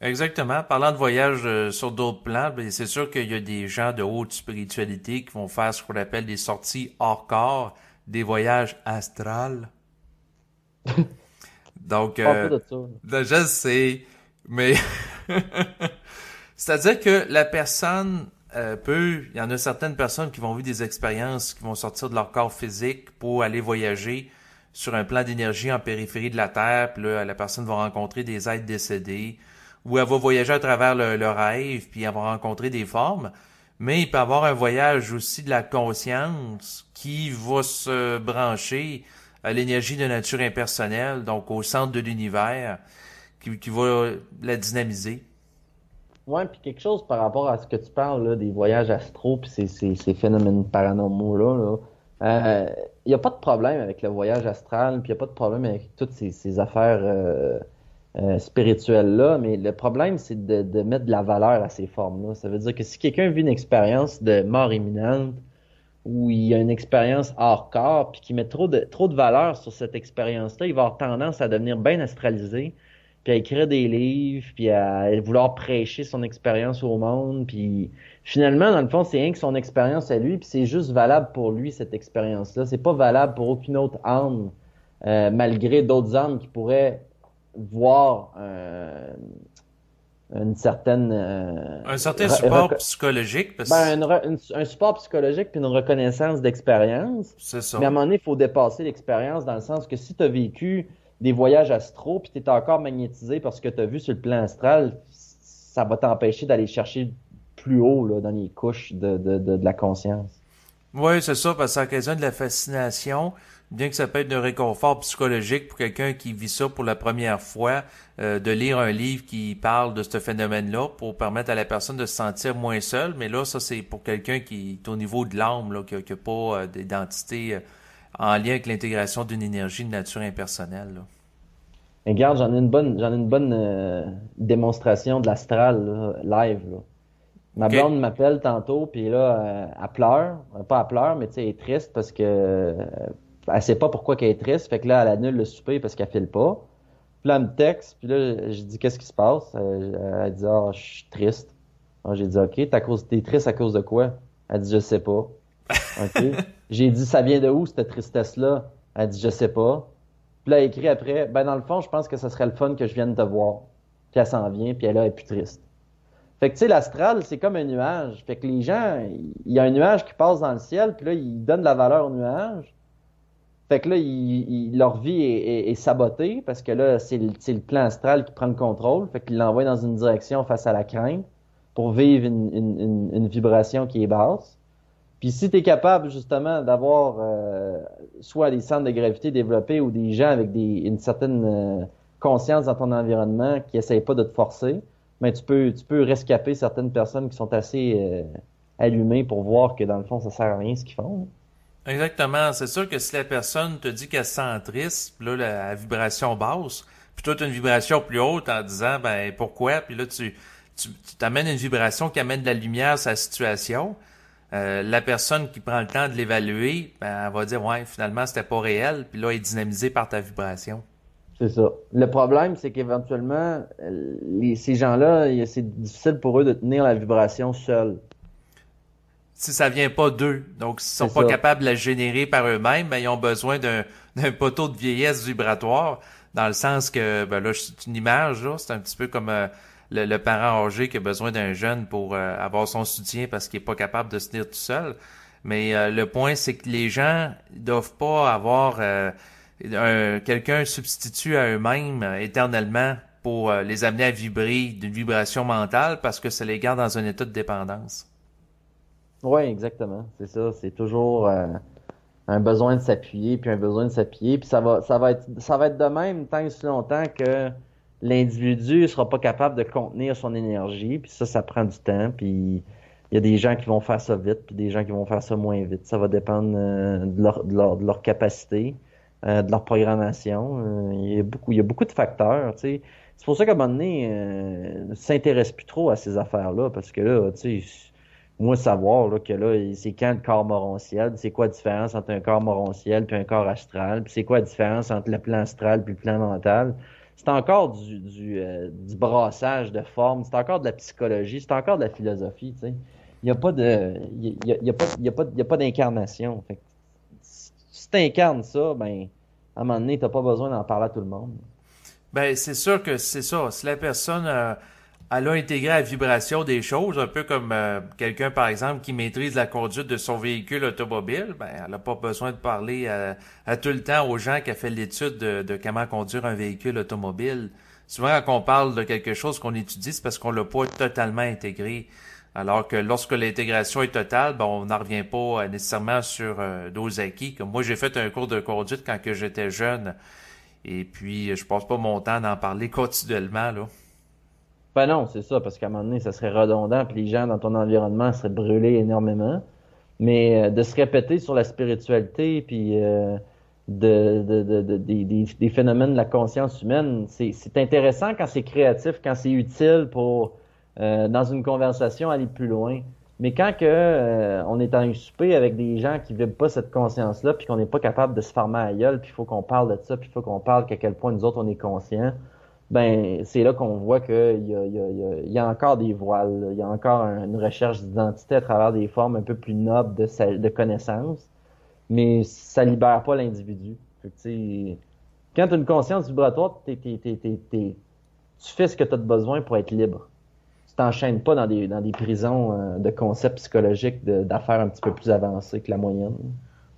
Exactement. Parlant de voyage sur d'autres plans, ben, c'est sûr qu'il y a des gens de haute spiritualité qui vont faire ce qu'on appelle des sorties hors corps, des voyages astrales. Donc, Parle pas de ça. je sais, mais c'est-à-dire que la personne il y en a certaines personnes qui vont vivre des expériences qui vont sortir de leur corps physique pour aller voyager sur un plan d'énergie en périphérie de la Terre, puis là, la personne va rencontrer des êtres décédés, ou elle va voyager à travers le rêve, puis elle va rencontrer des formes. Mais il peut y avoir un voyage aussi de la conscience qui va se brancher à l'énergie de nature impersonnelle, donc au centre de l'univers, qui va la dynamiser. Ouais, puis quelque chose par rapport à ce que tu parles là, des voyages astraux puis ces phénomènes paranormaux-là, il n'y a pas de problème avec le voyage astral, puis il n'y a pas de problème avec toutes ces affaires spirituelles-là, mais le problème, c'est de mettre de la valeur à ces formes-là. Ça veut dire que si quelqu'un vit une expérience de mort imminente, ou il y a une expérience hors corps, puis qu'il met trop de valeur sur cette expérience-là, il va avoir tendance à devenir bien astralisé, puis à écrire des livres, puis à vouloir prêcher son expérience au monde, puis finalement, dans le fond, c'est rien que son expérience à lui, puis c'est juste valable pour lui, cette expérience-là. C'est pas valable pour aucune autre âme, malgré d'autres âmes qui pourraient voir une certaine... Un certain support psychologique, parce un support psychologique puis une reconnaissance d'expérience. c'est ça. Mais à un moment donné, il faut dépasser l'expérience dans le sens que si tu as vécu des voyages astraux puis tu es encore magnétisé parce que tu as vu sur le plan astral, ça va t'empêcher d'aller chercher plus haut là, dans les couches de la conscience. Oui, c'est ça, parce que ça occasionne de la fascination, bien que ça peut être un réconfort psychologique pour quelqu'un qui vit ça pour la première fois, de lire un livre qui parle de ce phénomène-là pour permettre à la personne de se sentir moins seule. Mais là, ça, c'est pour quelqu'un qui est au niveau de l'âme, là, qui n'a pas d'identité en lien avec l'intégration d'une énergie de nature impersonnelle, là. Et regarde, j'en ai une bonne démonstration de l'astral là, live. Là. Ma OK. blonde m'appelle tantôt, puis là, elle pleure. Pas elle pleure, mais tu sais, elle est triste parce que elle sait pas pourquoi qu'elle est triste. Fait que là, elle annule le souper parce qu'elle file pas. Puis là, elle me texte, puis là, je dis qu'est-ce qui se passe? Elle dit ah, je suis triste. Alors, j'ai dit OK, t'es triste à cause de quoi? Elle dit je sais pas. OK. J'ai dit ça vient de où cette tristesse-là? Elle dit je sais pas. Puis là, elle écrit après, ben dans le fond, je pense que ça serait le fun que je vienne te voir. Puis elle s'en vient, puis elle là, elle est plus triste. Fait que tu sais, l'astral, c'est comme un nuage. Fait que les gens, il y a un nuage qui passe dans le ciel, puis là, ils donnent de la valeur au nuage. Fait que là, leur vie est sabotée, parce que là, c'est le plan astral qui prend le contrôle. Fait qu'ils l'envoient dans une direction face à la crainte pour vivre une vibration qui est basse. Puis si tu es capable justement d'avoir soit des centres de gravité développés ou des gens avec une certaine conscience dans ton environnement qui essayent pas de te forcer, mais tu peux rescaper certaines personnes qui sont assez allumées pour voir que dans le fond ça sert à rien ce qu'ils font. Exactement. C'est sûr que si la personne te dit qu'elle se sent triste, puis là, la vibration basse, puis toi, tu as une vibration plus haute en disant, ben, pourquoi? Puis là, tu t'amènes une vibration qui amène de la lumière à sa situation. La personne qui prend le temps de l'évaluer, ben, elle va dire, ouais, finalement, c'était pas réel, puis là, elle est dynamisée par ta vibration. C'est ça. Le problème, c'est qu'éventuellement, ces gens-là, c'est difficile pour eux de tenir la vibration seuls. Si ça vient pas d'eux, donc s'ils sont C'est pas ça. capables de la générer par eux-mêmes, ben, ils ont besoin d'un poteau de vieillesse vibratoire, dans le sens que, ben là, c'est une image, là, c'est un petit peu comme le parent âgé qui a besoin d'un jeune pour avoir son soutien parce qu'il est pas capable de se tenir tout seul. Mais le point, c'est que les gens doivent pas avoir quelqu'un substitut à eux-mêmes éternellement pour les amener à vibrer d'une vibration mentale parce que ça les garde dans un état de dépendance. Oui, exactement. C'est ça. C'est toujours un besoin de s'appuyer, puis un besoin de s'appuyer, puis ça va être de même tant et si longtemps que l'individu sera pas capable de contenir son énergie, puis ça prend du temps, puis il y a des gens qui vont faire ça vite, puis des gens qui vont faire ça moins vite. Ça va dépendre de leur capacité, de leur programmation. Il y a beaucoup de facteurs, tu sais. C'est pour ça qu'à un moment donné, ne s'intéresse plus trop à ces affaires-là, parce que là, tu sais, moi, savoir là, que là, c'est quand le corps morontiel, c'est quoi la différence entre un corps morontiel puis un corps astral, puis c'est quoi la différence entre le plan astral puis le plan mental. C'est encore du brassage de formes, c'est encore de la psychologie, c'est encore de la philosophie, tu sais. Il n'y a pas de, il y a pas d'incarnation. Fait que si t'incarnes ça, ben, à un moment donné, t'as pas besoin d'en parler à tout le monde. Ben, c'est sûr que c'est ça. Si la personne elle a intégré la vibration des choses, un peu comme quelqu'un, par exemple, qui maîtrise la conduite de son véhicule automobile. Ben, elle n'a pas besoin de parler à tout le temps aux gens qui ont fait l'étude de comment conduire un véhicule automobile. Souvent, quand on parle de quelque chose qu'on étudie, c'est parce qu'on l'a pas totalement intégré. Alors que lorsque l'intégration est totale, ben, on n'en revient pas nécessairement sur nos acquis. Comme moi, j'ai fait un cours de conduite quand que j'étais jeune. Et puis, je passe pas mon temps d'en parler continuellement, là. Ben non, c'est ça, parce qu'à un moment donné, ça serait redondant, puis les gens dans ton environnement seraient brûlés énormément. Mais de se répéter sur la spiritualité, puis des phénomènes de la conscience humaine, c'est intéressant quand c'est créatif, quand c'est utile pour, dans une conversation, aller plus loin. Mais quand on est à un souper avec des gens qui vivent pas cette conscience-là, puis qu'on n'est pas capable de se former à la gueule, puis il faut qu'on parle de ça, puis il faut qu'on parle qu'à quel point nous autres on est conscients, ben c'est là qu'on voit qu'il y a encore des voiles, là. Il y a encore une recherche d'identité à travers des formes un peu plus nobles de connaissances, mais ça libère pas l'individu. Fait que, tu sais, quand tu as une conscience vibratoire, tu fais ce que tu as besoin pour être libre. Tu t'enchaînes pas dans des prisons de concepts psychologiques d'affaires un petit peu plus avancées que la moyenne.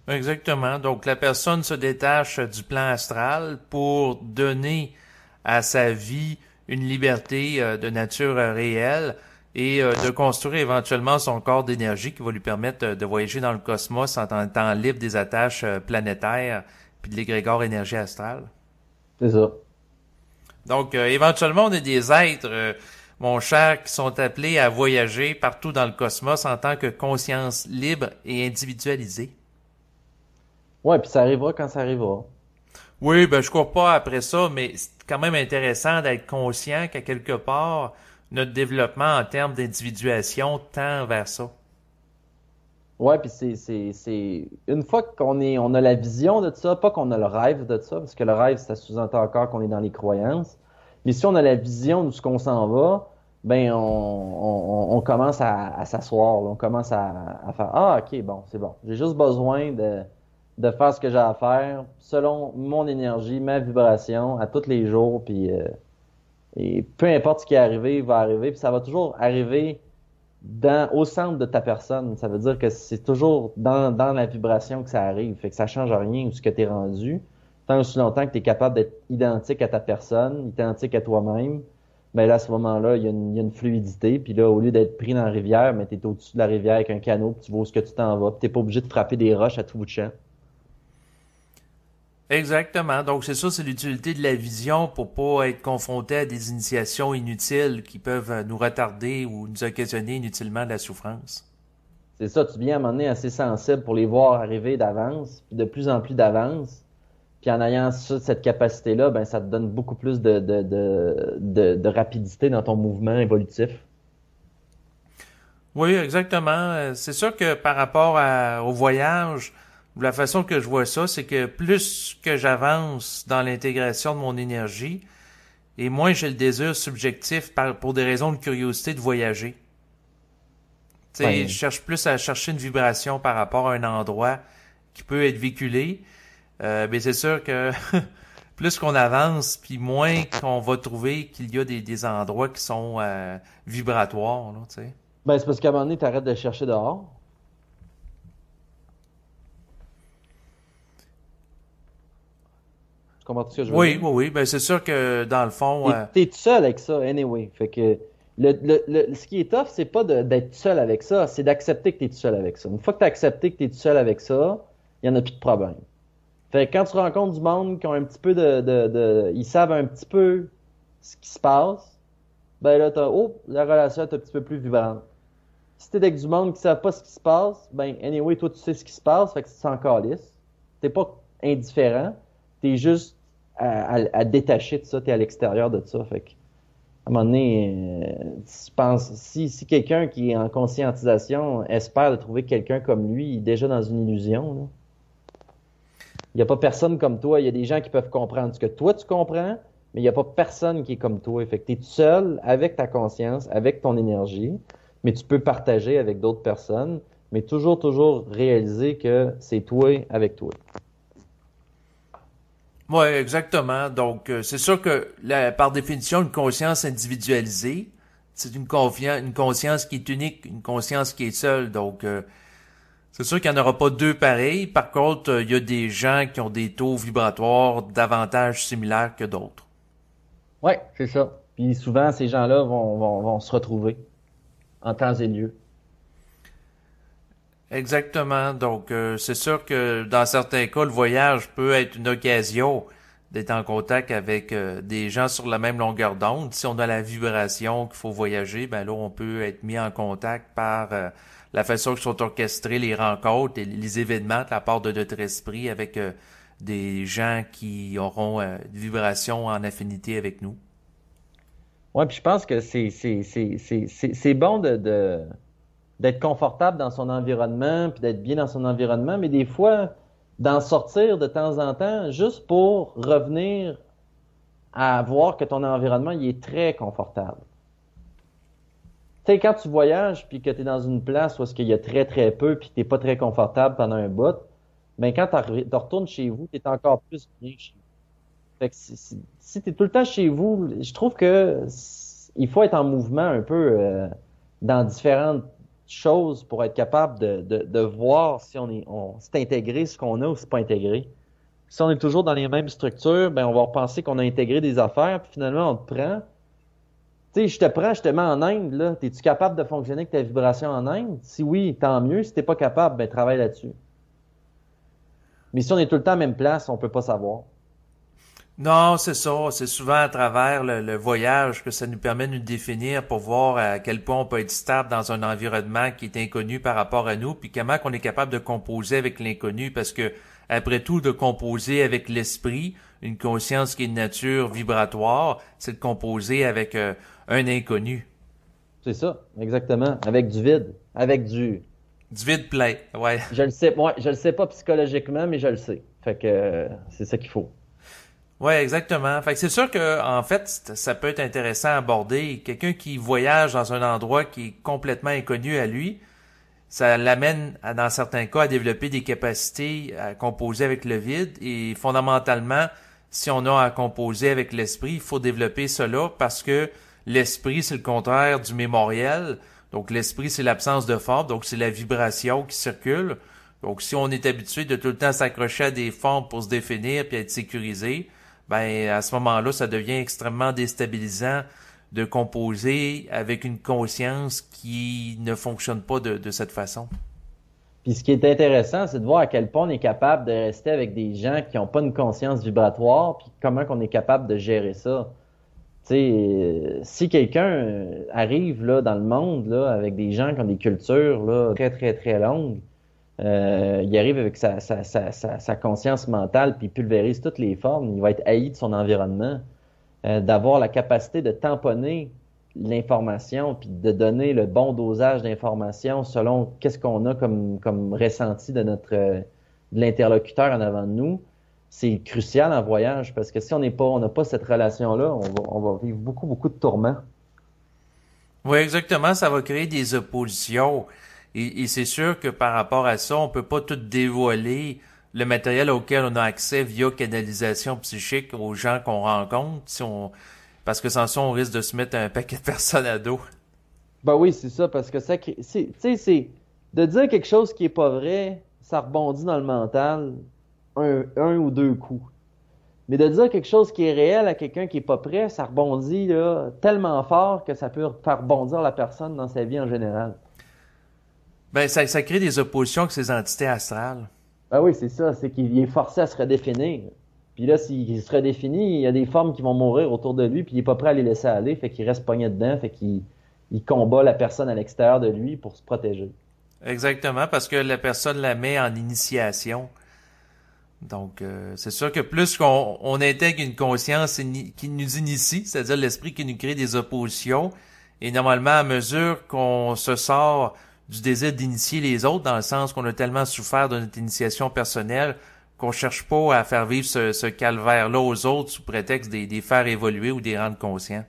Exactement. Donc, la personne se détache du plan astral pour donner à sa vie une liberté de nature réelle et de construire éventuellement son corps d'énergie qui va lui permettre de voyager dans le cosmos en étant libre des attaches planétaires puis de l'égrégore énergie astrale. C'est ça. Donc, éventuellement, on est des êtres, mon cher, qui sont appelés à voyager partout dans le cosmos en tant que conscience libre et individualisée. Ouais, puis ça arrivera quand ça arrivera. Oui, ben je cours pas après ça, mais c'est quand même intéressant d'être conscient qu'à quelque part, notre développement en termes d'individuation tend vers ça. Ouais, puis c'est une fois on a la vision de ça, pas qu'on a le rêve de ça, parce que le rêve, ça sous-entend encore qu'on est dans les croyances. Mais si on a la vision de ce qu'on s'en va, ben on commence à s'asseoir, là. On commence à faire ah ok bon c'est bon, j'ai juste besoin de faire ce que j'ai à faire selon mon énergie, ma vibration à tous les jours, puis et peu importe ce qui est arrivé, il va arriver, puis ça va toujours arriver au centre de ta personne. Ça veut dire que c'est toujours dans la vibration que ça arrive. Fait que ça change rien où ce que t'es rendu. Tant aussi longtemps que t'es capable d'être identique à ta personne, identique à toi-même, ben là, à ce moment-là, il y a une fluidité. Puis là, au lieu d'être pris dans la rivière, mais t'es au-dessus de la rivière avec un canot, puis tu vois où ce que tu t'en vas, puis t'es pas obligé de frapper des roches à tout bout de champ. Exactement. Donc, c'est ça, c'est l'utilité de la vision pour pas être confronté à des initiations inutiles qui peuvent nous retarder ou nous occasionner inutilement de la souffrance. C'est ça, tu viens à un moment donné assez sensible pour les voir arriver d'avance, puis de plus en plus d'avance. Puis en ayant cette capacité-là, ben ça te donne beaucoup plus de rapidité dans ton mouvement évolutif. Oui, exactement. C'est sûr que par rapport au voyage, la façon que je vois ça, c'est que plus que j'avance dans l'intégration de mon énergie, et moins j'ai le désir subjectif pour des raisons de curiosité de voyager. Tu sais, Ouais. je cherche plus à chercher une vibration par rapport à un endroit qui peut être véhiculé. Mais c'est sûr que plus qu'on avance, puis moins qu'on va trouver qu'il y a des endroits qui sont vibratoires, là, tu sais. Ben c'est parce qu'à un moment donné, t'arrêtes de chercher dehors. Tu comprends ce que je veux Oui, dire? oui, oui. Ben c'est sûr que dans le fond, T'es tout seul avec ça, anyway. Fait que ce qui est tough, c'est pas d'être seul avec ça, c'est d'accepter que t'es tout seul avec ça. Une fois que t'as accepté que t'es tout seul avec ça, il y en a plus de problème. Fait que quand tu rencontres du monde qui ont un petit peu ils savent un petit peu ce qui se passe, ben là, la relation est un petit peu plus vibrante. Si t'es avec du monde qui savent pas ce qui se passe, ben, anyway, toi, tu sais ce qui se passe, fait que tu t'en calisses. T'es pas indifférent, t'es juste à détacher de ça, t'es à l'extérieur de ça, fait que, à un moment donné, tu penses, si quelqu'un qui est en conscientisation espère de trouver quelqu'un comme lui, il est déjà dans une illusion, là. Il n'y a pas personne comme toi. Il y a des gens qui peuvent comprendre ce que toi tu comprends, mais il n'y a pas personne qui est comme toi. Fait que tu es tout seul avec ta conscience, avec ton énergie, mais tu peux partager avec d'autres personnes, mais toujours réaliser que c'est toi avec toi. ouais, exactement. Donc, c'est sûr que par définition, une conscience individualisée, c'est une conscience qui est unique, une conscience qui est seule. Donc, c'est sûr qu'il n'y en aura pas deux pareils. Par contre, il y a des gens qui ont des taux vibratoires davantage similaires que d'autres. Ouais, c'est ça. Puis souvent, ces gens-là vont se retrouver en temps et lieu. Exactement. Donc, c'est sûr que dans certains cas, le voyage peut être une occasion d'être en contact avec des gens sur la même longueur d'onde. Si on a la vibration qu'il faut voyager, ben là, on peut être mis en contact par la façon que sont orchestrées les rencontres et les événements de la part de notre esprit avec des gens qui auront une vibration en affinité avec nous. Ouais, puis je pense que c'est bon d'être confortable dans son environnement, puis d'être bien dans son environnement, mais des fois, d'en sortir de temps en temps, juste pour revenir à voir que ton environnement, il est très confortable. Tu sais, quand tu voyages, puis que tu es dans une place où il y a très, très peu, puis que t'es pas très confortable pendant un bout, ben quand tu retournes chez vous, tu es encore plus bien chez vous. Fait que si tu es tout le temps chez vous, je trouve que il faut être en mouvement un peu dans différentes choses pour être capable de voir si on s'est intégré ce qu'on a ou c'est pas intégré. Si on est toujours dans les mêmes structures, ben on va penser qu'on a intégré des affaires, puis finalement on te prend. Tu sais, je te mets en Inde, là. Es-tu capable de fonctionner avec ta vibration en Inde? Si oui, tant mieux. Si t'es pas capable, ben travaille là-dessus. Mais si on est tout le temps à la même place, on peut pas savoir. Non, c'est ça. C'est souvent à travers le voyage que ça nous permet de nous définir pour voir à quel point on peut être stable dans un environnement qui est inconnu par rapport à nous, puis comment qu'on est capable de composer avec l'inconnu, parce que après tout, de composer avec l'esprit, une conscience qui est de nature vibratoire, c'est de composer avec un inconnu. C'est ça, exactement. Avec du vide, avec Du vide plein, ouais. je le sais pas psychologiquement, mais je le sais. Fait que c'est ça qu'il faut. Ouais, exactement. Fait que c'est sûr que en fait, ça peut être intéressant à aborder. Quelqu'un qui voyage dans un endroit qui est complètement inconnu à lui, ça l'amène, dans certains cas, à développer des capacités à composer avec le vide. Et fondamentalement, si on a à composer avec l'esprit, il faut développer cela parce que l'esprit, c'est le contraire du mémoriel. Donc l'esprit, c'est l'absence de forme, donc c'est la vibration qui circule. Donc si on est habitué de tout le temps s'accrocher à des formes pour se définir puis être sécurisé, ben à ce moment-là, ça devient extrêmement déstabilisant de composer avec une conscience qui ne fonctionne pas de cette façon. Puis ce qui est intéressant, c'est de voir à quel point on est capable de rester avec des gens qui n'ont pas une conscience vibratoire, puis comment qu'on est capable de gérer ça. Tu sais, si quelqu'un arrive là dans le monde là avec des gens qui ont des cultures là très très très longues, il arrive avec sa conscience mentale puis il pulvérise toutes les formes, il va être haï de son environnement. D'avoir la capacité de tamponner l'information puis de donner le bon dosage d'information selon qu'est-ce qu'on a comme ressenti de l'interlocuteur en avant de nous, c'est crucial en voyage parce que si on n'a pas cette relation-là, on va vivre beaucoup, beaucoup de tourments. Oui, exactement. Ça va créer des oppositions. Et c'est sûr que par rapport à ça, on peut pas tout dévoiler le matériel auquel on a accès via canalisation psychique aux gens qu'on rencontre. Parce que sans ça, on risque de se mettre un paquet de personnes à dos. Ben oui, c'est ça, parce que tu sais, c'est de dire quelque chose qui est pas vrai, ça rebondit dans le mental un ou deux coups. Mais de dire quelque chose qui est réel à quelqu'un qui est pas prêt, ça rebondit là, tellement fort que ça peut faire rebondir la personne dans sa vie en général. Ben, ça crée des oppositions avec ces entités astrales. Ben oui, c'est ça, c'est qu'il est forcé à se redéfinir. Puis là, s'il se redéfinit, il y a des formes qui vont mourir autour de lui, puis il est pas prêt à les laisser aller, fait qu'il reste pogné dedans, fait qu'il combat la personne à l'extérieur de lui pour se protéger. Exactement, parce que la personne la met en initiation. Donc, c'est sûr que plus qu'on intègre une conscience qui nous initie, c'est-à-dire l'esprit qui nous crée des oppositions, et normalement, à mesure qu'on se sort du désir d'initier les autres, dans le sens qu'on a tellement souffert de notre initiation personnelle, qu'on cherche pas à faire vivre ce calvaire-là aux autres sous prétexte des faire évoluer ou des rendre conscients.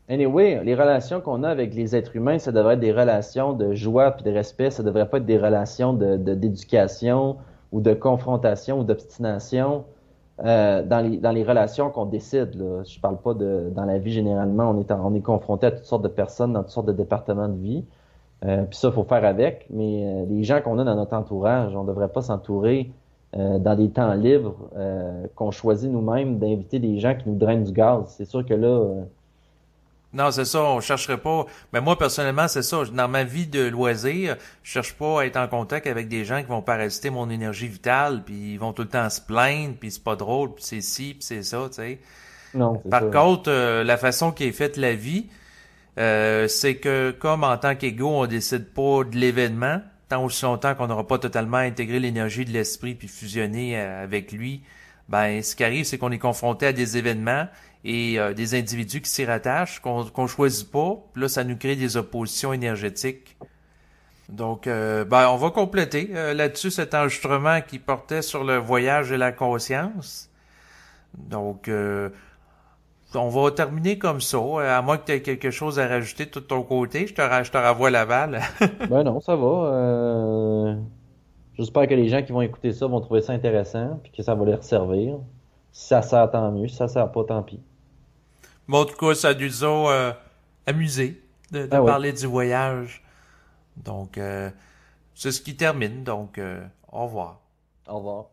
Anyway, les relations qu'on a avec les êtres humains, ça devrait être des relations de joie puis de respect, ça devrait pas être des relations d'éducation ou de confrontation ou d'obstination. dans les relations qu'on décide, là. Je parle pas dans la vie généralement, on est confronté à toutes sortes de personnes dans toutes sortes de départements de vie. Puis ça, faut faire avec. Mais les gens qu'on a dans notre entourage, on devrait pas s'entourer dans des temps libres qu'on choisit nous-mêmes d'inviter des gens qui nous drainent du gaz. C'est sûr que là, Non, c'est ça, on chercherait pas. Mais moi, personnellement, c'est ça. Dans ma vie de loisir, je cherche pas à être en contact avec des gens qui vont parasiter mon énergie vitale, puis ils vont tout le temps se plaindre, puis c'est pas drôle, puis c'est ci, puis c'est ça, tu sais. non, c'est Par ça. contre, la façon qui est faite la vie, c'est que comme en tant qu'ego, on décide pas de l'événement, tant aussi longtemps qu'on n'aura pas totalement intégré l'énergie de l'esprit puis fusionné avec lui, ben ce qui arrive, c'est qu'on est confronté à des événements et des individus qui s'y rattachent, qu'on choisit pas, puis là, ça nous crée des oppositions énergétiques. Donc, ben, on va compléter là-dessus cet enregistrement qui portait sur le voyage et la conscience. Donc, on va terminer comme ça, à moins que tu aies quelque chose à rajouter de tout ton côté. Je te renvoie la balle. Ben non, ça va. J'espère que les gens qui vont écouter ça vont trouver ça intéressant, puis que ça va leur servir. Si ça sert, tant mieux. Si ça sert pas, tant pis. Bon, en tout cas, ça nous a amusé de Ah oui. parler du voyage. Donc, c'est ce qui termine. Donc, au revoir. Au revoir.